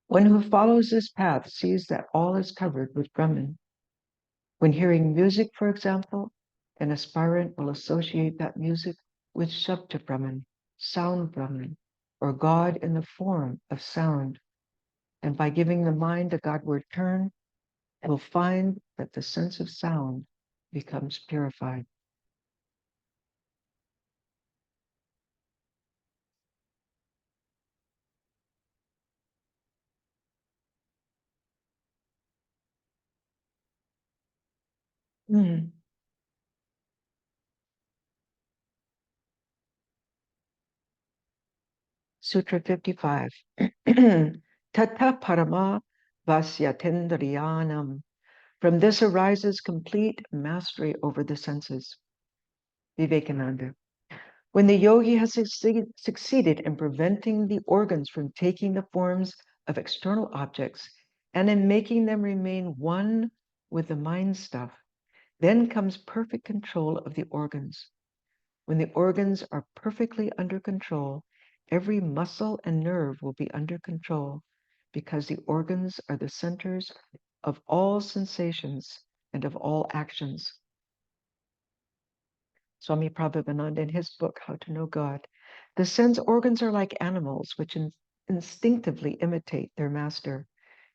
One who follows this path sees that all is covered with Brahman. When hearing music, for example, an aspirant will associate that music with Shabda Brahman, sound Brahman, or God in the form of sound And by giving the mind a Godward turn, we'll find that the sense of sound becomes purified. Sutra 55. Tata parama vasyatendriyanam. From this arises complete mastery over the senses. Vivekananda. When the yogi has succeeded in preventing the organs from taking the forms of external objects and in making them remain one with the mind stuff, then comes perfect control of the organs. When the organs are perfectly under control, every muscle and nerve will be under control because the organs are the centers of all sensations and of all actions. Swami Prabhupada, in his book, How to Know God, the sense organs are like animals which instinctively imitate their master.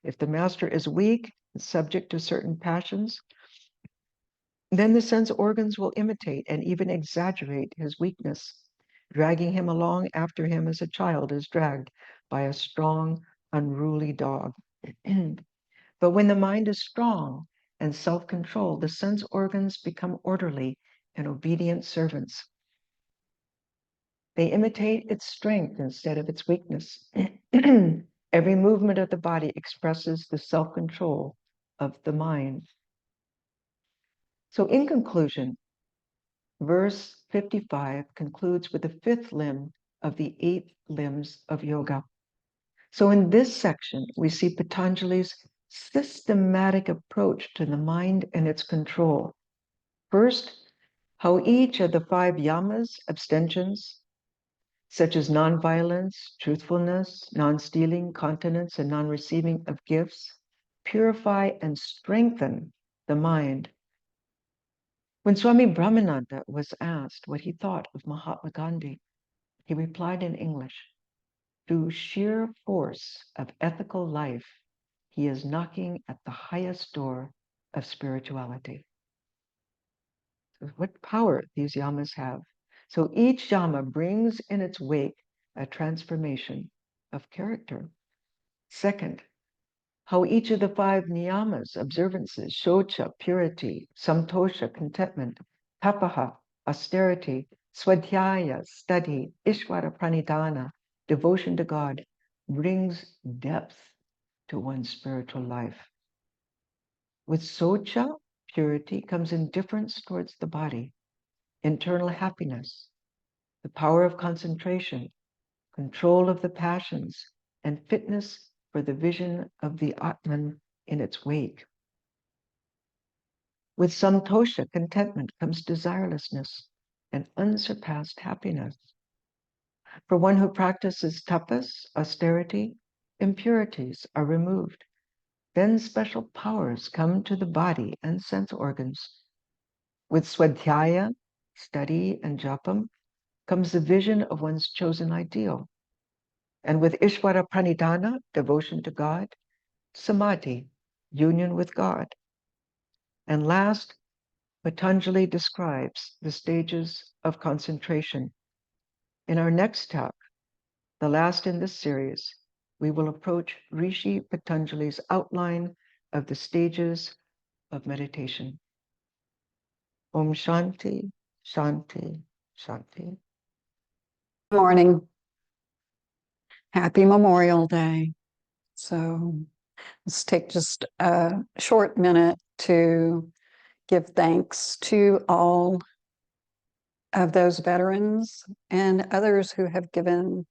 If the master is weak and subject to certain passions, then the sense organs will imitate and even exaggerate his weakness, dragging him along after him as a child is dragged by a strong, unruly dog. But when the mind is strong and self-controlled, the sense organs become orderly and obedient servants. They imitate its strength instead of its weakness. Every movement of the body expresses the self-control of the mind. So in conclusion, verse 55 concludes with the fifth limb of the 8 limbs of yoga. So in this section, we see Patanjali's systematic approach to the mind and its control. First, how each of the 5 yamas, abstentions, such as nonviolence, truthfulness, non-stealing, continence, and non-receiving of gifts, purify and strengthen the mind. When Swami Brahmananda was asked what he thought of Mahatma Gandhi, he replied in English, "Through sheer force of ethical life, he is knocking at the highest door of spirituality." So what power these yamas have. So each yama brings in its wake a transformation of character. Second, how each of the 5 niyamas, observances, shocha, purity, samtosha, contentment, tapaha, austerity, swadhyaya, study, ishvara pranidhana, devotion to God, brings depth to one's spiritual life. With socha, purity, comes indifference towards the body, internal happiness, the power of concentration, control of the passions, and fitness for the vision of the Atman in its wake. With samtosha, contentment, comes desirelessness and unsurpassed happiness. For one who practices tapas, austerity, impurities are removed. Then special powers come to the body and sense organs. With swadhyaya, study, and japam, comes the vision of one's chosen ideal. And with Ishvara Pranidhana, devotion to God, Samadhi, union with God. And last, Patanjali describes the stages of concentration. In our next talk, the last in this series, we will approach Rishi Patanjali's outline of the stages of meditation. Om Shanti, Shanti, Shanti. Good morning. Happy Memorial Day. So let's take just a short minute to give thanks to all of those veterans and others who have given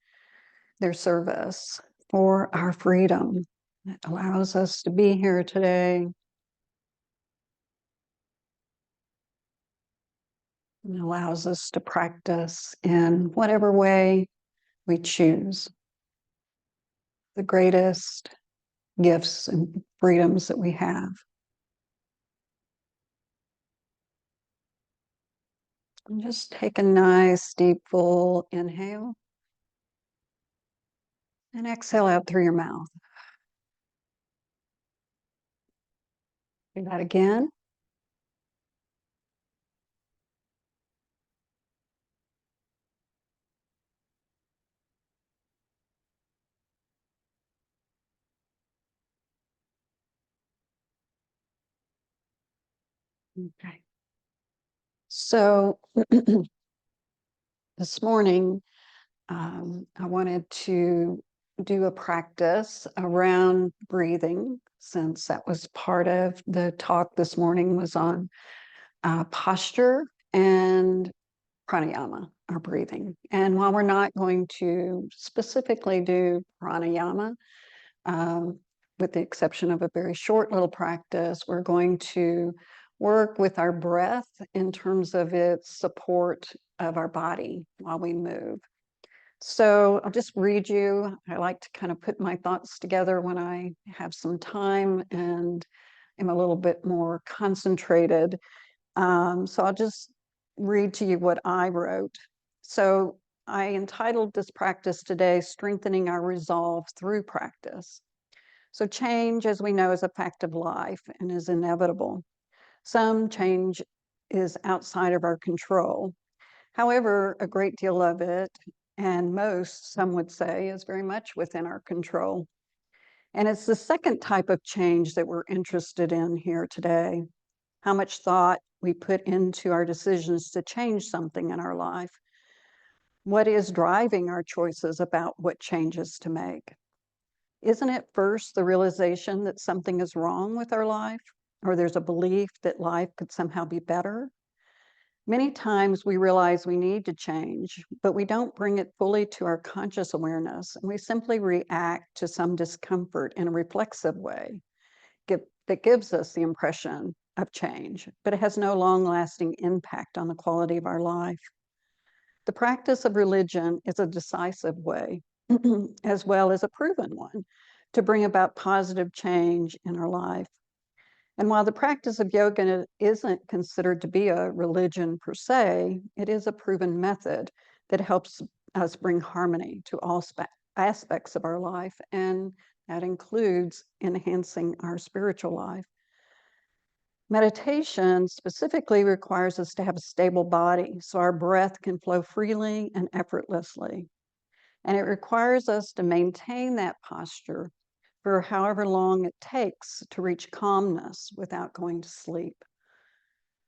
their service for our freedom. It allows us to be here today. It allows us to practice in whatever way we choose. The greatest gifts and freedoms that we have. And just take a nice, deep, full inhale. And exhale out through your mouth. Do that again. Okay. So this morning, I wanted to do a practice around breathing, since that was part of the talk this morning was on posture and pranayama, our breathing. And while we're not going to specifically do pranayama, um, with the exception of a very short little practice, we're going to work with our breath in terms of its support of our body while we move. So I'll just read you. I like to kind of put my thoughts together when I have some time and am a little bit more concentrated. So I'll just read to you what I wrote. So I entitled this practice today, Strengthening Our Resolve Through Practice. So change, as we know, is a fact of life and is inevitable. Some change is outside of our control. However, a great deal of it, and most, some would say, is very much within our control. And it's the second type of change that we're interested in here today. How much thought we put into our decisions to change something in our life. What is driving our choices about what changes to make? Isn't it first the realization that something is wrong with our life, or there's a belief that life could somehow be better? Many times we realize we need to change, but we don't bring it fully to our conscious awareness, and we simply react to some discomfort in a reflexive way that gives us the impression of change, but it has no long-lasting impact on the quality of our life. The practice of religion is a decisive way, as well as a proven one, to bring about positive change in our life. And while the practice of yoga isn't considered to be a religion per se, it is a proven method that helps us bring harmony to all aspects of our life, and that includes enhancing our spiritual life. Meditation specifically requires us to have a stable body so our breath can flow freely and effortlessly. And it requires us to maintain that posture for however long it takes to reach calmness without going to sleep.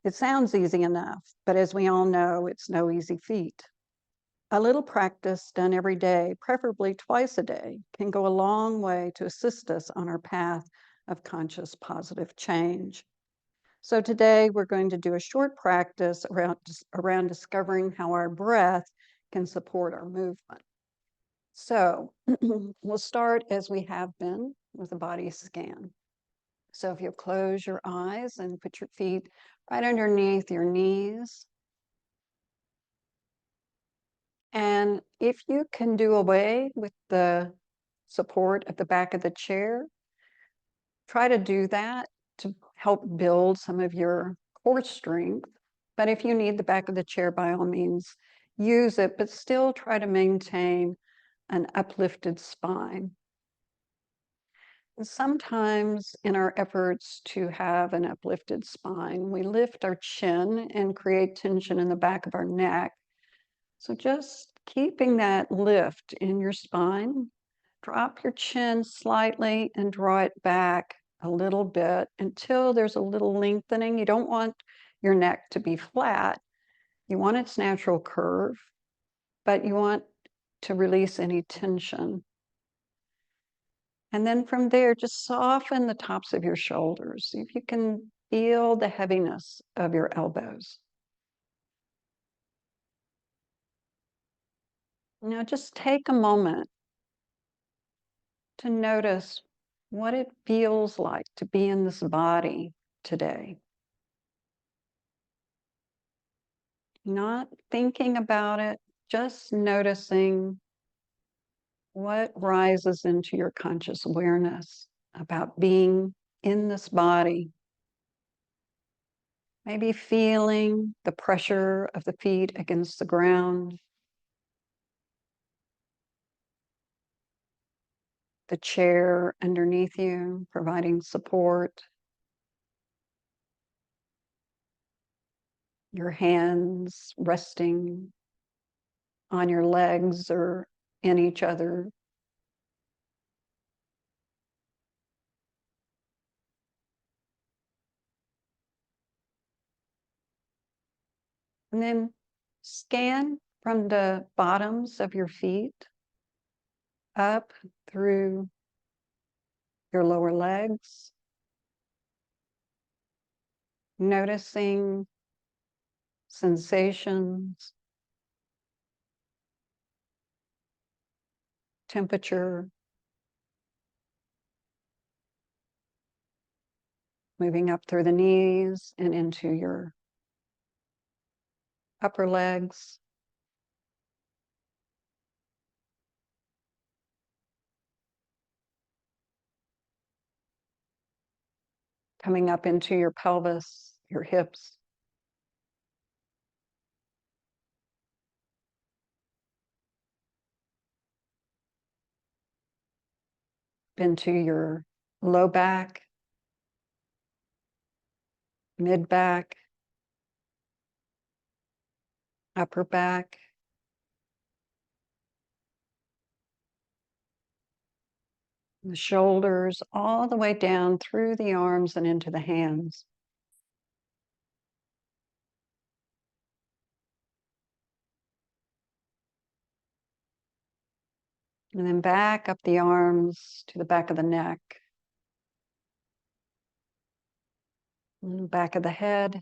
It sounds easy enough, but as we all know, it's no easy feat. A little practice done every day, preferably twice a day, can go a long way to assist us on our path of conscious positive change. So today we're going to do a short practice around discovering how our breath can support our movement. So we'll start as we have been with a body scan. So if you'll close your eyes and put your feet right underneath your knees. And if you can do away with the support at the back of the chair, try to do that to help build some of your core strength. But if you need the back of the chair, by all means, use it, but still try to maintain an uplifted spine. And sometimes in our efforts to have an uplifted spine, we lift our chin and create tension in the back of our neck. So just keeping that lift in your spine, drop your chin slightly and draw it back a little bit until there's a little lengthening. You don't want your neck to be flat. You want its natural curve, but you want to release any tension. And then from there, just soften the tops of your shoulders. See if you can feel the heaviness of your elbows. Now just take a moment to notice what it feels like to be in this body today. Not thinking about it, just noticing what rises into your conscious awareness about being in this body. Maybe feeling the pressure of the feet against the ground, the chair underneath you, providing support. your hands resting on your legs or in each other. And then scan from the bottoms of your feet up through your lower legs, noticing sensations, temperature, moving up through the knees and into your upper legs. Coming up into your pelvis, your hips. Into your low back, mid back, upper back, the shoulders, all the way down through the arms and into the hands. And then back up the arms to the back of the neck, and back of the head,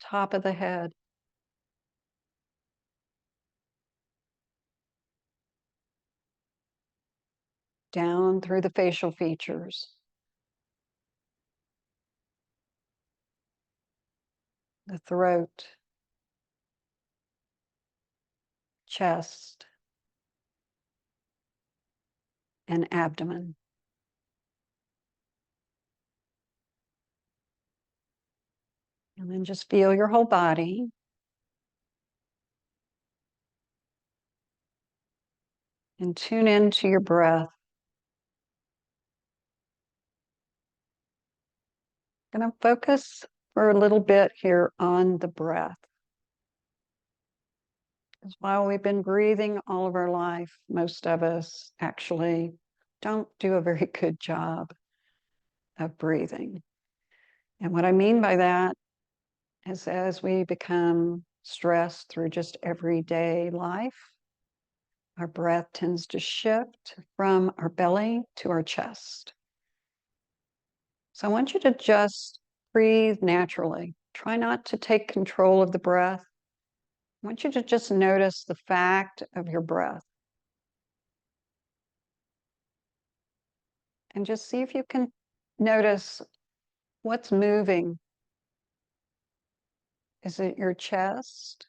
top of the head, down through the facial features, the throat, chest, and abdomen. And then just feel your whole body. And tune into your breath. I'm going to focus for a little bit here on the breath. Because while we've been breathing all of our life, most of us actually don't do a very good job of breathing. And what I mean by that is as we become stressed through just everyday life, our breath tends to shift from our belly to our chest. So I want you to just breathe naturally. Try not to take control of the breath. I want you to just notice the fact of your breath. And just see if you can notice what's moving. Is it your chest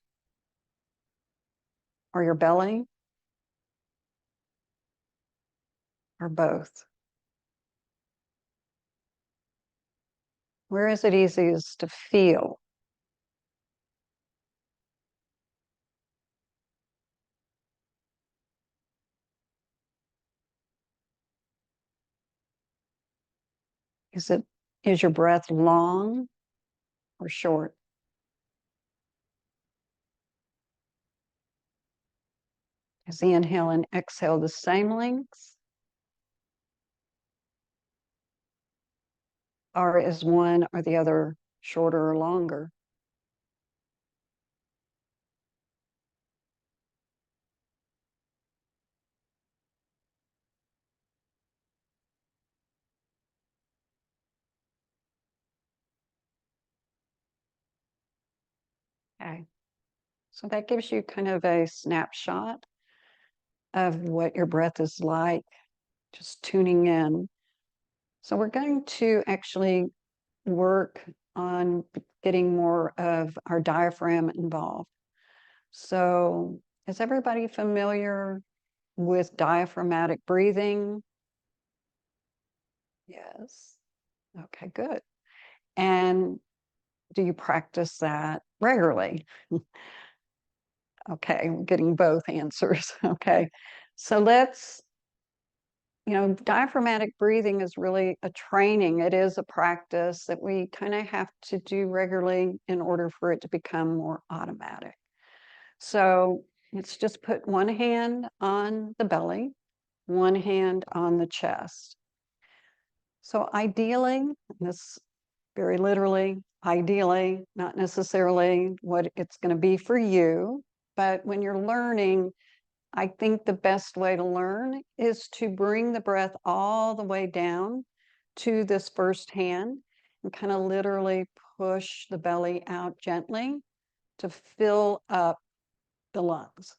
or your belly or both? Where is it easiest to feel? Is your breath long or short? Is the inhale and exhale the same length? Or is one or the other shorter or longer? Okay. So that gives you kind of a snapshot of what your breath is like, just tuning in. So we're going to actually work on getting more of our diaphragm involved. So is everybody familiar with diaphragmatic breathing? Yes. Okay, good. And do you practice that regularly? Okay, I'm getting both answers. Okay. So let's, diaphragmatic breathing is really a training. It is a practice that we kind of have to do regularly in order for it to become more automatic. So let's just put one hand on the belly, one hand on the chest. So ideally, this very literally, ideally, not necessarily what it's going to be for you, but when you're learning, I think the best way to learn is to bring the breath all the way down to this first hand and kind of literally push the belly out gently to fill up the lungs.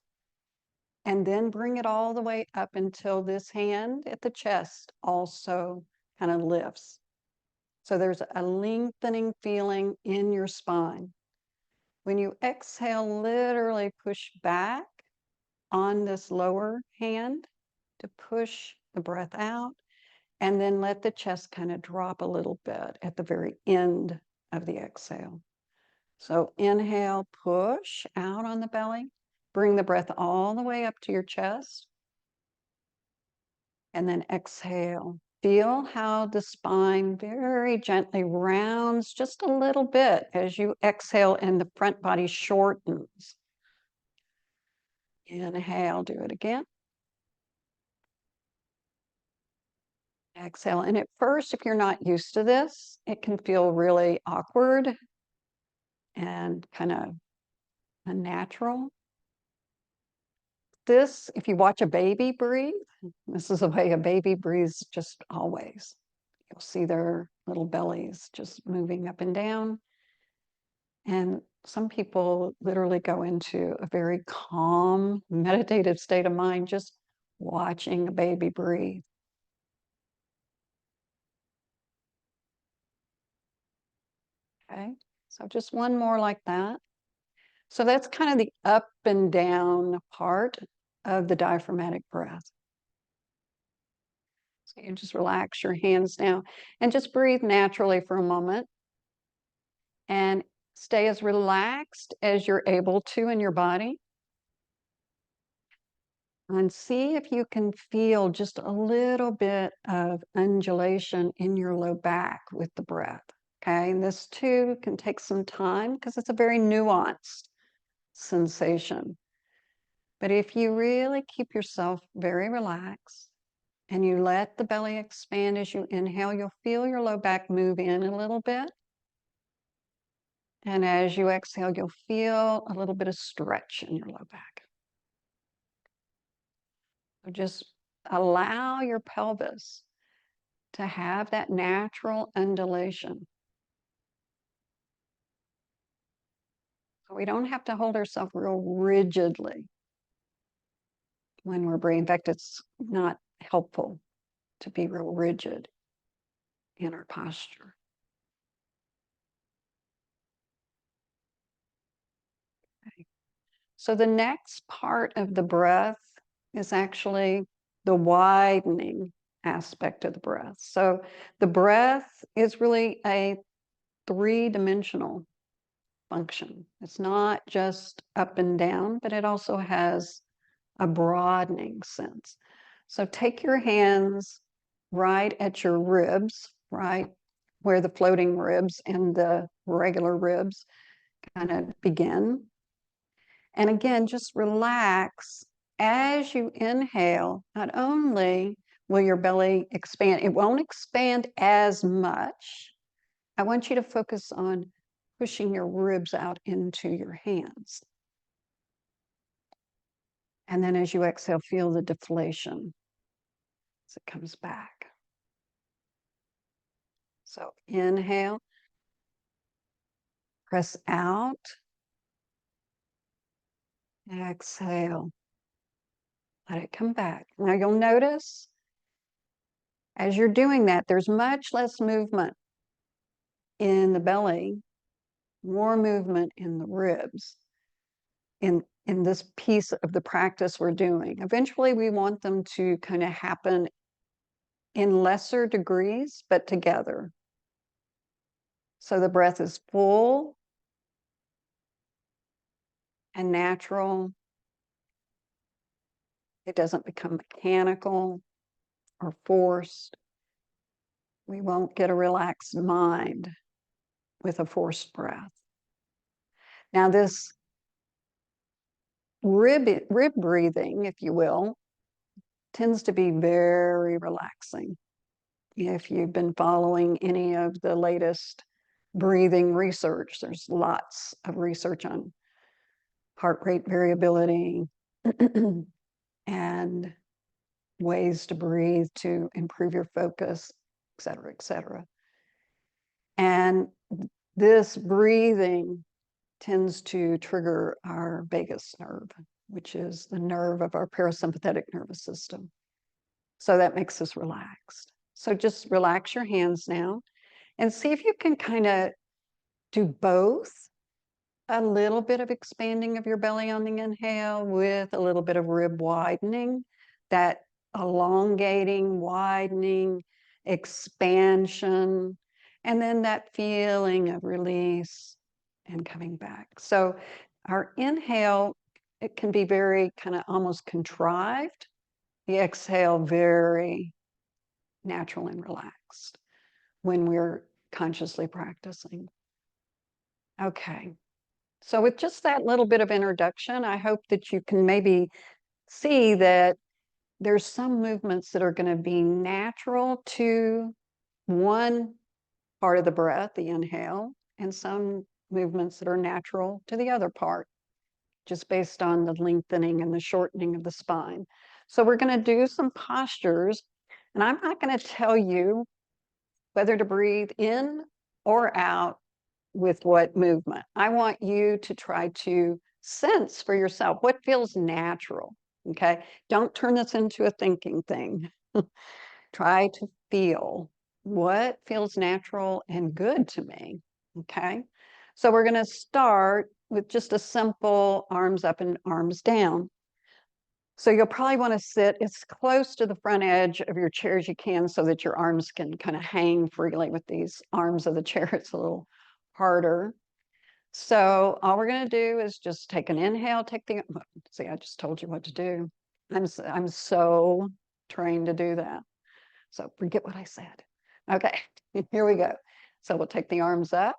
And then bring it all the way up until this hand at the chest also kind of lifts. So there's a lengthening feeling in your spine. When you exhale, literally push back on this lower hand to push the breath out, and then let the chest kind of drop a little bit at the very end of the exhale. So inhale, push out on the belly, bring the breath all the way up to your chest, and then exhale. Feel how the spine very gently rounds just a little bit as you exhale and the front body shortens. Inhale, do it again. Exhale. And at first, if you're not used to this, it can feel really awkward and kind of unnatural. This, if you watch a baby breathe, this is the way a baby breathes just always. You'll see their little bellies just moving up and down. And some people literally go into a very calm, meditative state of mind just watching a baby breathe. Okay, so just one more like that. So that's kind of the up and down part of the diaphragmatic breath. So you just relax your hands now and just breathe naturally for a moment and stay as relaxed as you're able to in your body. And see if you can feel just a little bit of undulation in your low back with the breath. Okay, and this too can take some time because it's a very nuanced sensation. But if you really keep yourself very relaxed and you let the belly expand as you inhale, you'll feel your low back move in a little bit. And as you exhale, you'll feel a little bit of stretch in your low back. So just allow your pelvis to have that natural undulation. So we don't have to hold ourselves real rigidly when we're breathing. In fact, it's not helpful to be real rigid in our posture. Okay. So the next part of the breath is actually the widening aspect of the breath. So the breath is really a three-dimensional function. It's not just up and down, but it also has a broadening sense. So take your hands right at your ribs, right where the floating ribs and the regular ribs kind of begin. And again, just relax as you inhale. Not only will your belly expand, it won't expand as much. I want you to focus on pushing your ribs out into your hands. And then as you exhale, feel the deflation as it comes back. So inhale, press out, exhale, let it come back. Now you'll notice as you're doing that, there's much less movement in the belly, more movement in the ribs in this piece of the practice we're doing. Eventually, we want them to kind of happen in lesser degrees, but together. So the breath is full and natural. It doesn't become mechanical or forced. We won't get a relaxed mind with a forced breath. Now, this rib breathing, if you will, tends to be very relaxing. If you've been following any of the latest breathing research, there's lots of research on heart rate variability and ways to breathe to improve your focus, et cetera, et cetera. And this breathing tends to trigger our vagus nerve, which is the nerve of our parasympathetic nervous system. So that makes us relaxed. So just relax your hands now and see if you can kind of do both. A little bit of expanding of your belly on the inhale with a little bit of rib widening, that elongating, widening, expansion, and then that feeling of release and coming back. So our inhale, it can be very kind of almost contrived. The exhale, very natural and relaxed when we're consciously practicing. Okay. So with just that little bit of introduction, I hope that you can maybe see that there's some movements that are going to be natural to one part of the breath, the inhale, and some movements that are natural to the other part, just based on the lengthening and the shortening of the spine. So we're going to do some postures, and I'm not going to tell you whether to breathe in or out with what movement. I want you to try to sense for yourself what feels natural, okay? Don't turn this into a thinking thing. Try to feel what feels natural and good to me, okay? So we're gonna start with just a simple arms up and arms down. So you'll probably want to sit as close to the front edge of your chair as you can so that your arms can kind of hang freely with these arms of the chair. It's a little harder. So all we're going to do is just take an inhale, see, I just told you what to do. I'm so trained to do that. So forget what I said. Okay, here we go. So we'll take the arms up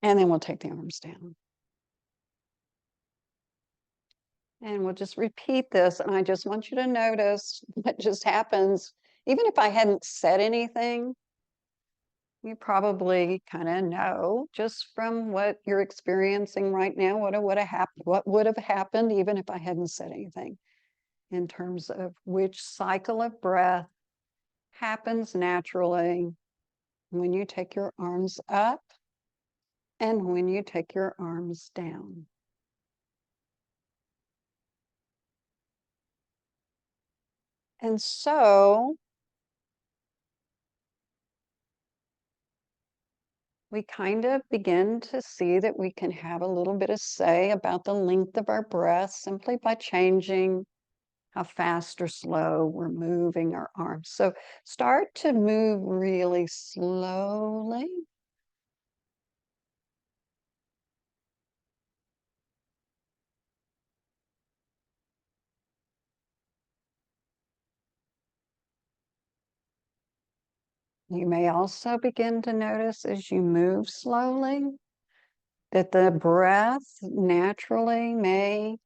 and then we'll take the arms down. And we'll just repeat this. And I just want you to notice what just happens. Even if I hadn't said anything, you probably kind of know just from what you're experiencing right now, what would have happened even if I hadn't said anything in terms of which cycle of breath happens naturally when you take your arms up and when you take your arms down. And so we kind of begin to see that we can have a little bit of say about the length of our breath simply by changing how fast or slow we're moving our arms. So start to move really slowly. You may also begin to notice as you move slowly that the breath naturally may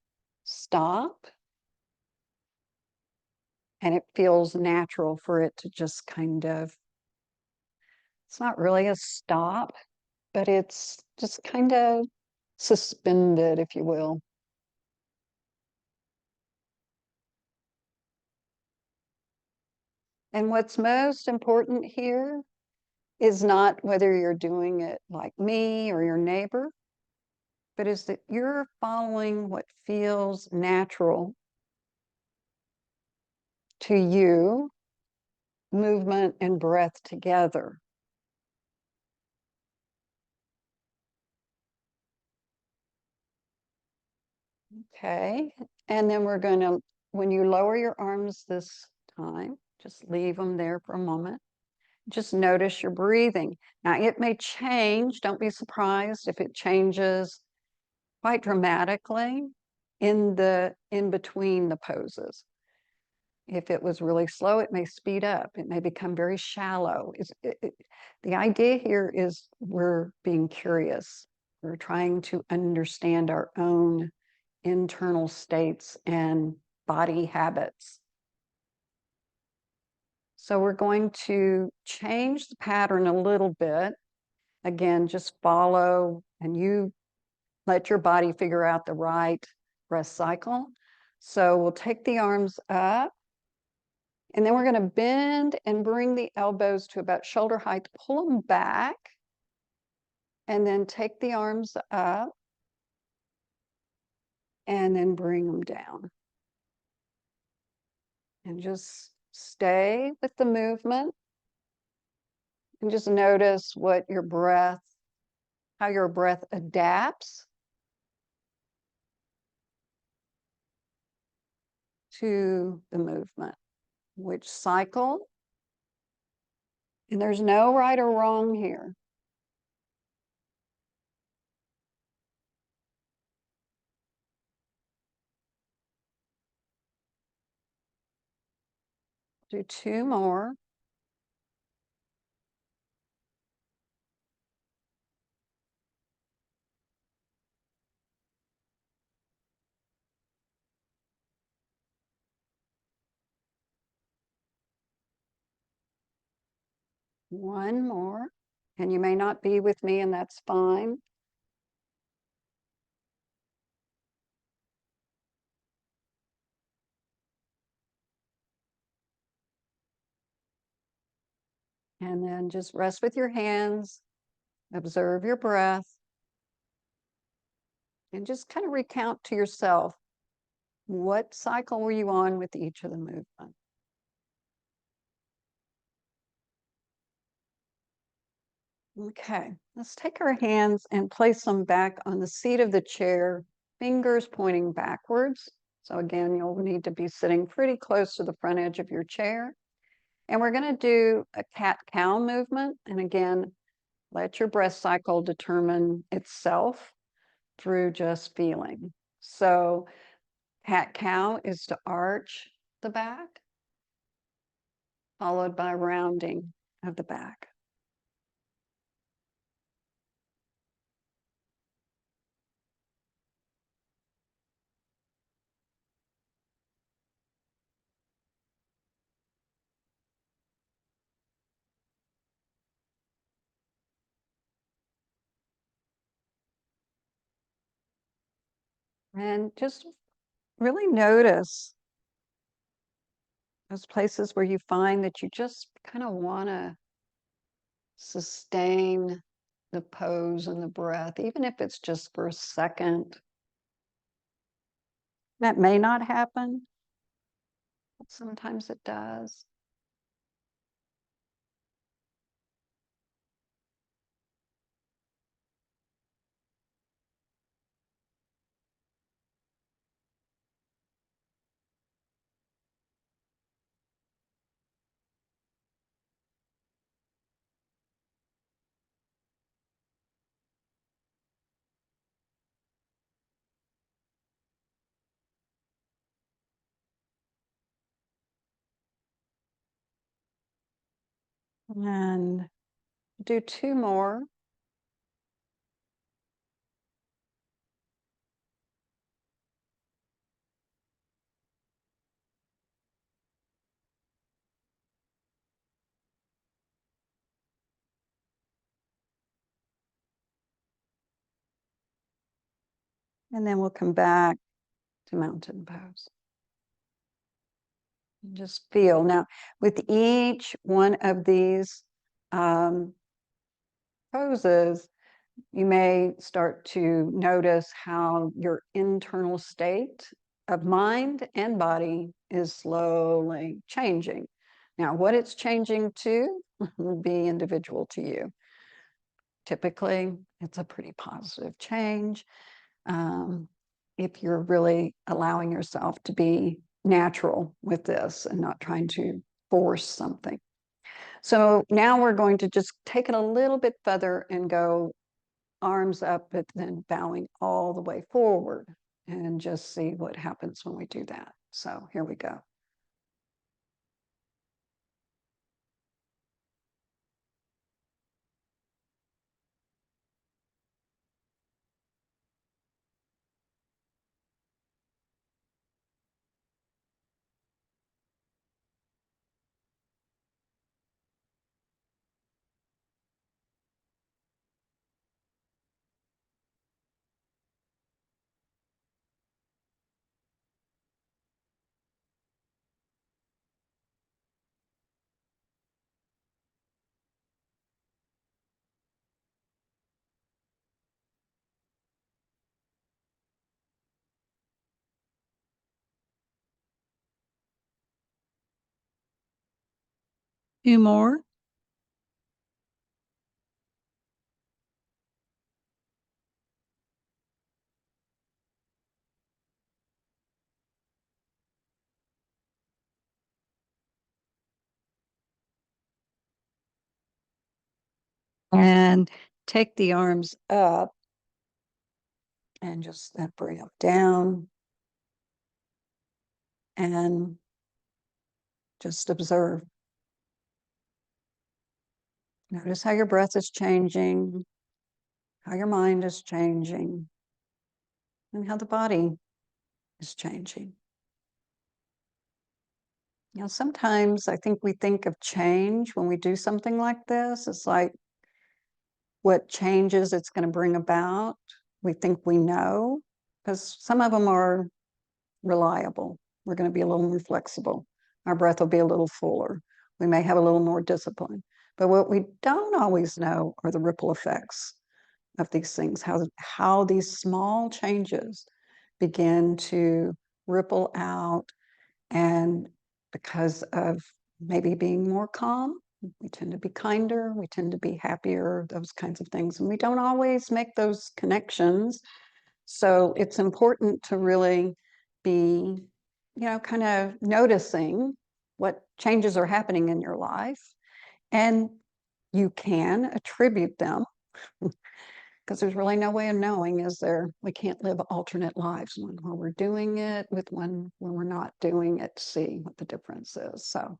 stop. And it feels natural for it to just kind of, it's not really a stop, but it's just kind of suspended, if you will. And what's most important here is not whether you're doing it like me or your neighbor, but is that you're following what feels natural to you, movement and breath together. Okay, and then we're going to, when you lower your arms this time, just leave them there for a moment. Just notice your breathing. Now it may change. Don't be surprised if it changes quite dramatically in between the poses. If it was really slow, it may speed up. It may become very shallow. The idea here is we're being curious. We're trying to understand our own internal states and body habits. So we're going to change the pattern a little bit. Again, just follow and you let your body figure out the right breath cycle. So we'll take the arms up, and then we're going to bend and bring the elbows to about shoulder height, pull them back, and then take the arms up and then bring them down. And just stay with the movement and just notice what your breath, how your breath adapts to the movement, which cycle. And there's no right or wrong here. Do 2 more. One more. And you may not be with me, and that's fine. And then just rest with your hands, observe your breath, and just kind of recount to yourself, what cycle were you on with each of the movements? Okay, let's take our hands and place them back on the seat of the chair, fingers pointing backwards. So again, you'll need to be sitting pretty close to the front edge of your chair. And we're going to do a cat-cow movement. And again, let your breath cycle determine itself through just feeling. So cat-cow is to arch the back, followed by rounding of the back. And just really notice those places where you find that you just kind of want to sustain the pose and the breath, even if it's just for a second. That may not happen, but sometimes it does. And do 2 more. And then we'll come back to mountain pose. And just feel. Now, with each one of these poses, you may start to notice how your internal state of mind and body is slowly changing. Now, what it's changing to will be individual to you. Typically, it's a pretty positive change. If you're really allowing yourself to be natural with this and not trying to force something. So now we're going to just take it a little bit further and go arms up, but then bowing all the way forward, and just see what happens when we do that. So here we go. Few more. And take the arms up and just bring them down and just observe. Notice how your breath is changing, how your mind is changing, and how the body is changing. You know, sometimes I think we think of change when we do something like this. It's like what changes it's going to bring about. We think we know, because some of them are reliable. We're going to be a little more flexible. Our breath will be a little fuller. We may have a little more discipline. But what we don't always know are the ripple effects of these things, how these small changes begin to ripple out. And because of maybe being more calm, we tend to be kinder, we tend to be happier, those kinds of things. And we don't always make those connections. So it's important to really be, you know, kind of noticing what changes are happening in your life. And you can attribute them, because there's really no way of knowing, is there? We can't live alternate lives, when we're doing it with when we're not doing it, to see what the difference is. So,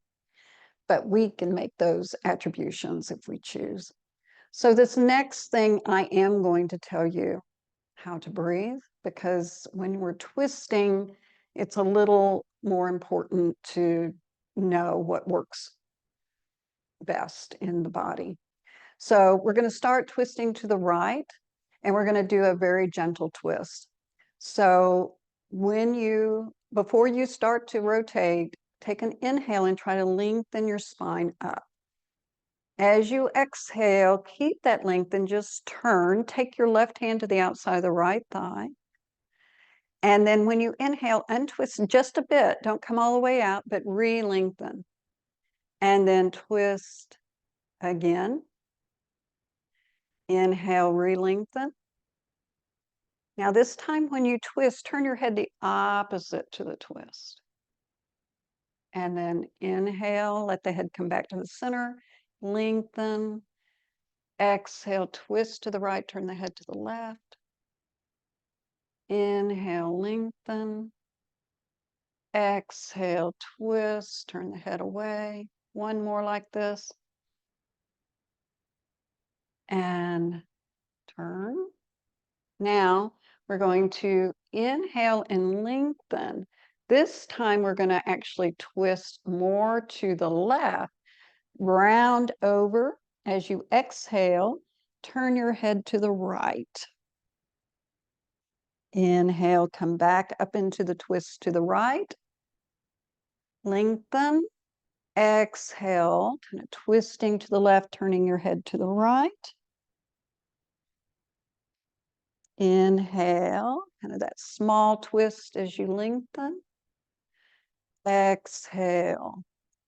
but we can make those attributions if we choose. So this next thing, I am going to tell you how to breathe, because when we're twisting, it's a little more important to know what works best in the body. So we're going to start twisting to the right, and we're going to do a very gentle twist. So before you start to rotate, take an inhale and try to lengthen your spine up. As you exhale, keep that length and just turn. Take your left hand to the outside of the right thigh. And then when you inhale, untwist just a bit. Don't come all the way out, but re-lengthen. And then twist again. Inhale, re-lengthen. Now this time when you twist, turn your head the opposite to the twist. And then inhale, let the head come back to the center, lengthen. Exhale, twist to the right, turn the head to the left. Inhale, lengthen. Exhale, twist, turn the head away. One more like this. And turn. Now we're going to inhale and lengthen. This time we're going to actually twist more to the left. Round over. As you exhale, turn your head to the right. Inhale, come back up into the twist to the right. Lengthen. Exhale, kind of twisting to the left, turning your head to the right. Inhale, kind of that small twist as you lengthen. Exhale,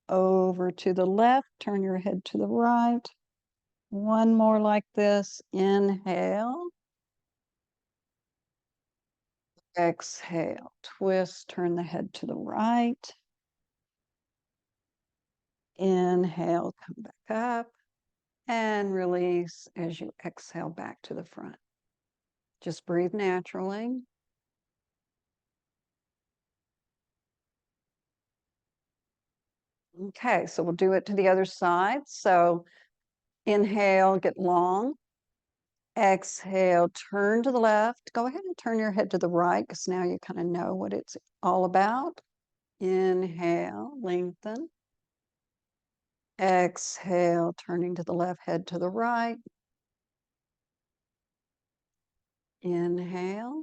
over to the left, turn your head to the right. One more like this. Inhale. Exhale, twist, turn the head to the right. Inhale, come back up, and release as you exhale back to the front. Just breathe naturally. Okay, so we'll do it to the other side. So inhale, get long. Exhale, turn to the left. Go ahead and turn your head to the right, because now you kind of know what it's all about. Inhale, lengthen. Exhale, turning to the left, head to the right. Inhale.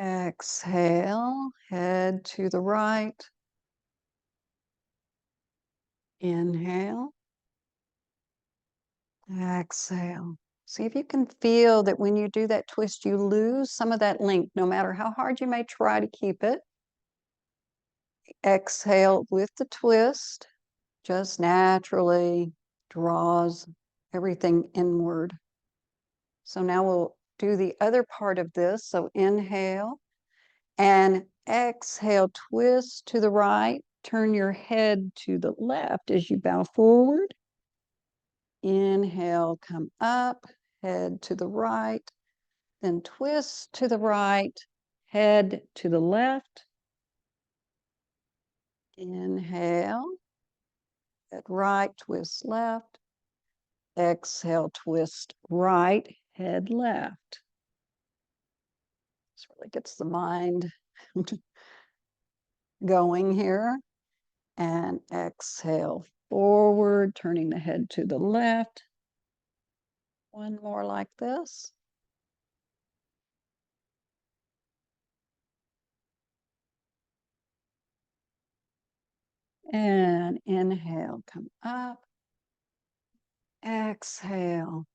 Exhale, head to the right. Inhale. Exhale. See if you can feel that when you do that twist, you lose some of that length, no matter how hard you may try to keep it. Exhale with the twist. just naturally draws everything inward. So now we'll do the other part of this. So inhale and exhale, twist to the right, turn your head to the left as you bow forward. Inhale, come up, head to the right, then twist to the right, head to the left. Inhale, head right, twist left. Exhale, twist right, head left. This really gets the mind going here. And exhale forward, turning the head to the left. One more like this. And inhale, come up. Exhale,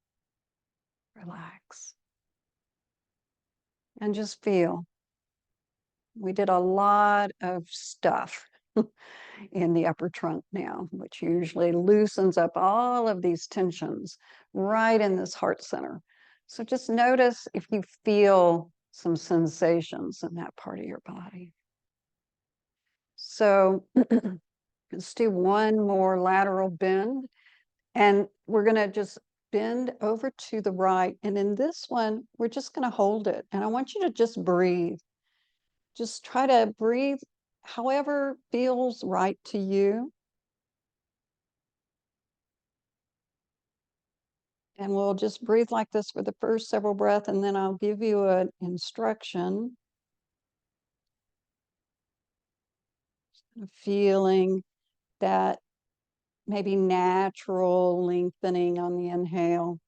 relax. And just feel. We did a lot of stuff in the upper trunk now, which usually loosens up all of these tensions right in this heart center. So just notice if you feel some sensations in that part of your body. So let's do one more lateral bend. And we're going to just bend over to the right. And in this one, we're just going to hold it. And I want you to just breathe. Just try to breathe however feels right to you. And we'll just breathe like this for the first several breaths, and then I'll give you an instruction. Feeling that maybe natural lengthening on the inhale,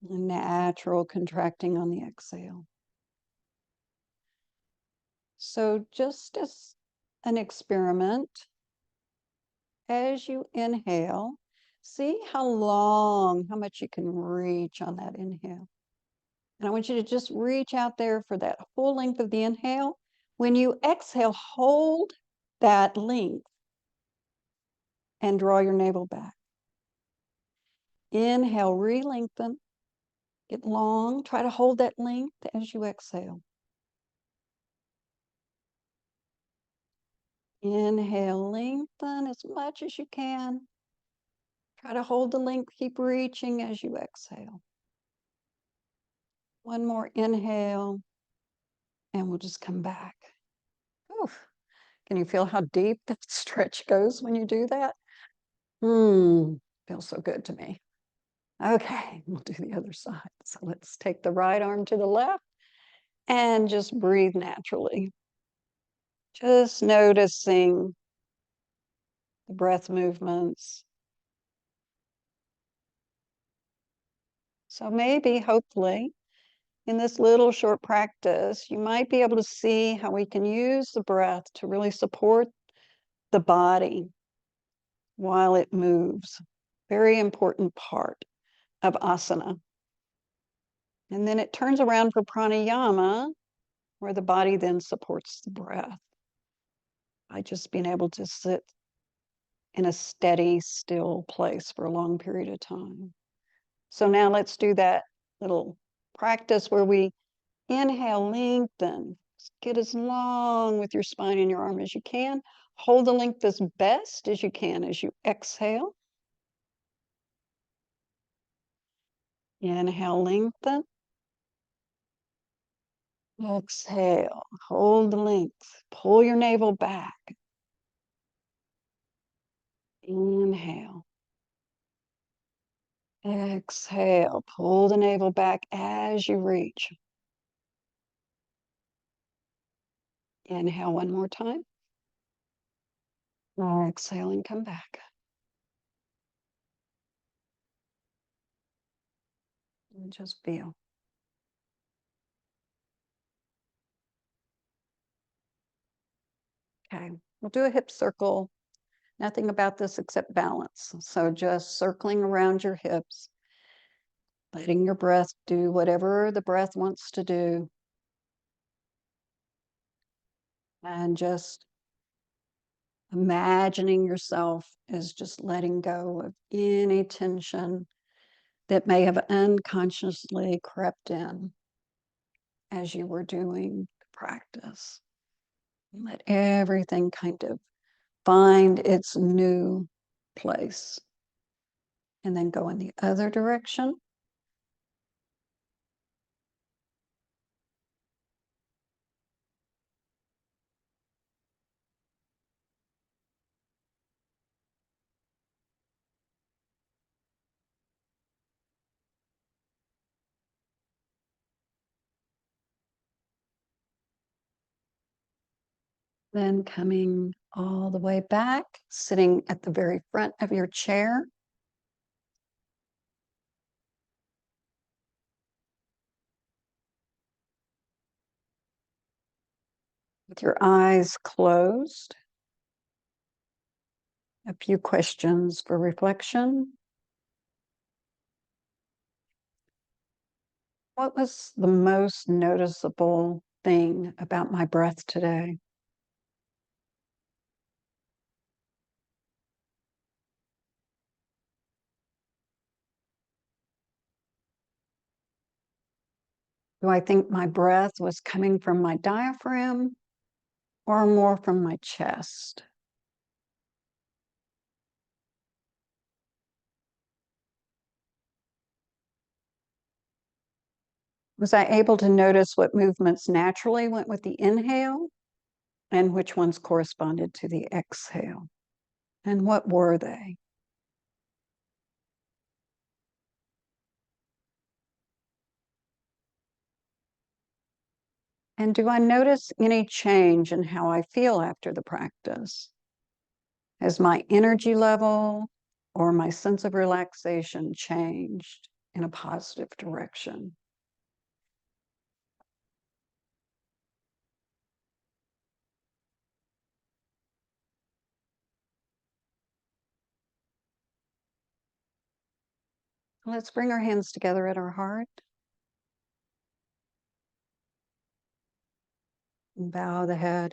and natural contracting on the exhale. So just as an experiment, as you inhale, see how long, how much you can reach on that inhale. And I want you to just reach out there for that full length of the inhale. When you exhale, hold that length and draw your navel back. Inhale, re-lengthen, get long. Try to hold that length as you exhale. Inhale, lengthen as much as you can. Try to hold the length, keep reaching as you exhale. One more inhale, and we'll just come back. Oof. Can you feel how deep that stretch goes when you do that? Feels so good to me. Okay, we'll do the other side. So let's take the right arm to the left and just breathe naturally. Just noticing the breath movements. So maybe, hopefully, in this little short practice, you might be able to see how we can use the breath to really support the body while it moves. Very important part of asana. And then it turns around for pranayama, where the body then supports the breath by just being able to sit in a steady, still place for a long period of time. So now let's do that little practice where we inhale, lengthen. Get as long with your spine and your arm as you can. Hold the length as best as you can as you exhale. Inhale, lengthen. Exhale, hold the length. Pull your navel back. Inhale. Exhale, pull the navel back as you reach. Inhale one more time. Exhale and come back. And just feel. Okay, we'll do a hip circle. Nothing about this except balance. So just circling around your hips, letting your breath do whatever the breath wants to do. And just imagining yourself as just letting go of any tension that may have unconsciously crept in as you were doing the practice. Let everything kind of find its new place. And then go in the other direction. Then coming all the way back, sitting at the very front of your chair. With your eyes closed. A few questions for reflection. What was the most noticeable thing about my breath today? Do I think my breath was coming from my diaphragm or more from my chest? Was I able to notice what movements naturally went with the inhale and which ones corresponded to the exhale? And what were they? And do I notice any change in how I feel after the practice? Has my energy level or my sense of relaxation changed in a positive direction? Let's bring our hands together at our heart. And bow the head.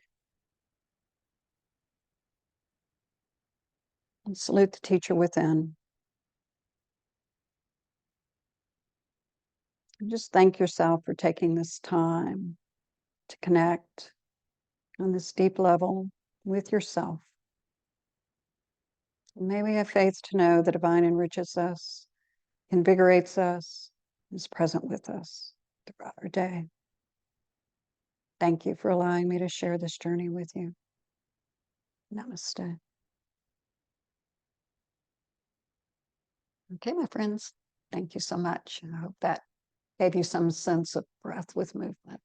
And salute the teacher within. And just thank yourself for taking this time to connect on this deep level with yourself. And may we have faith to know the divine enriches us, invigorates us, is present with us throughout our day. Thank you for allowing me to share this journey with you. Namaste. Okay, my friends, thank you so much. I hope that gave you some sense of breath with movement.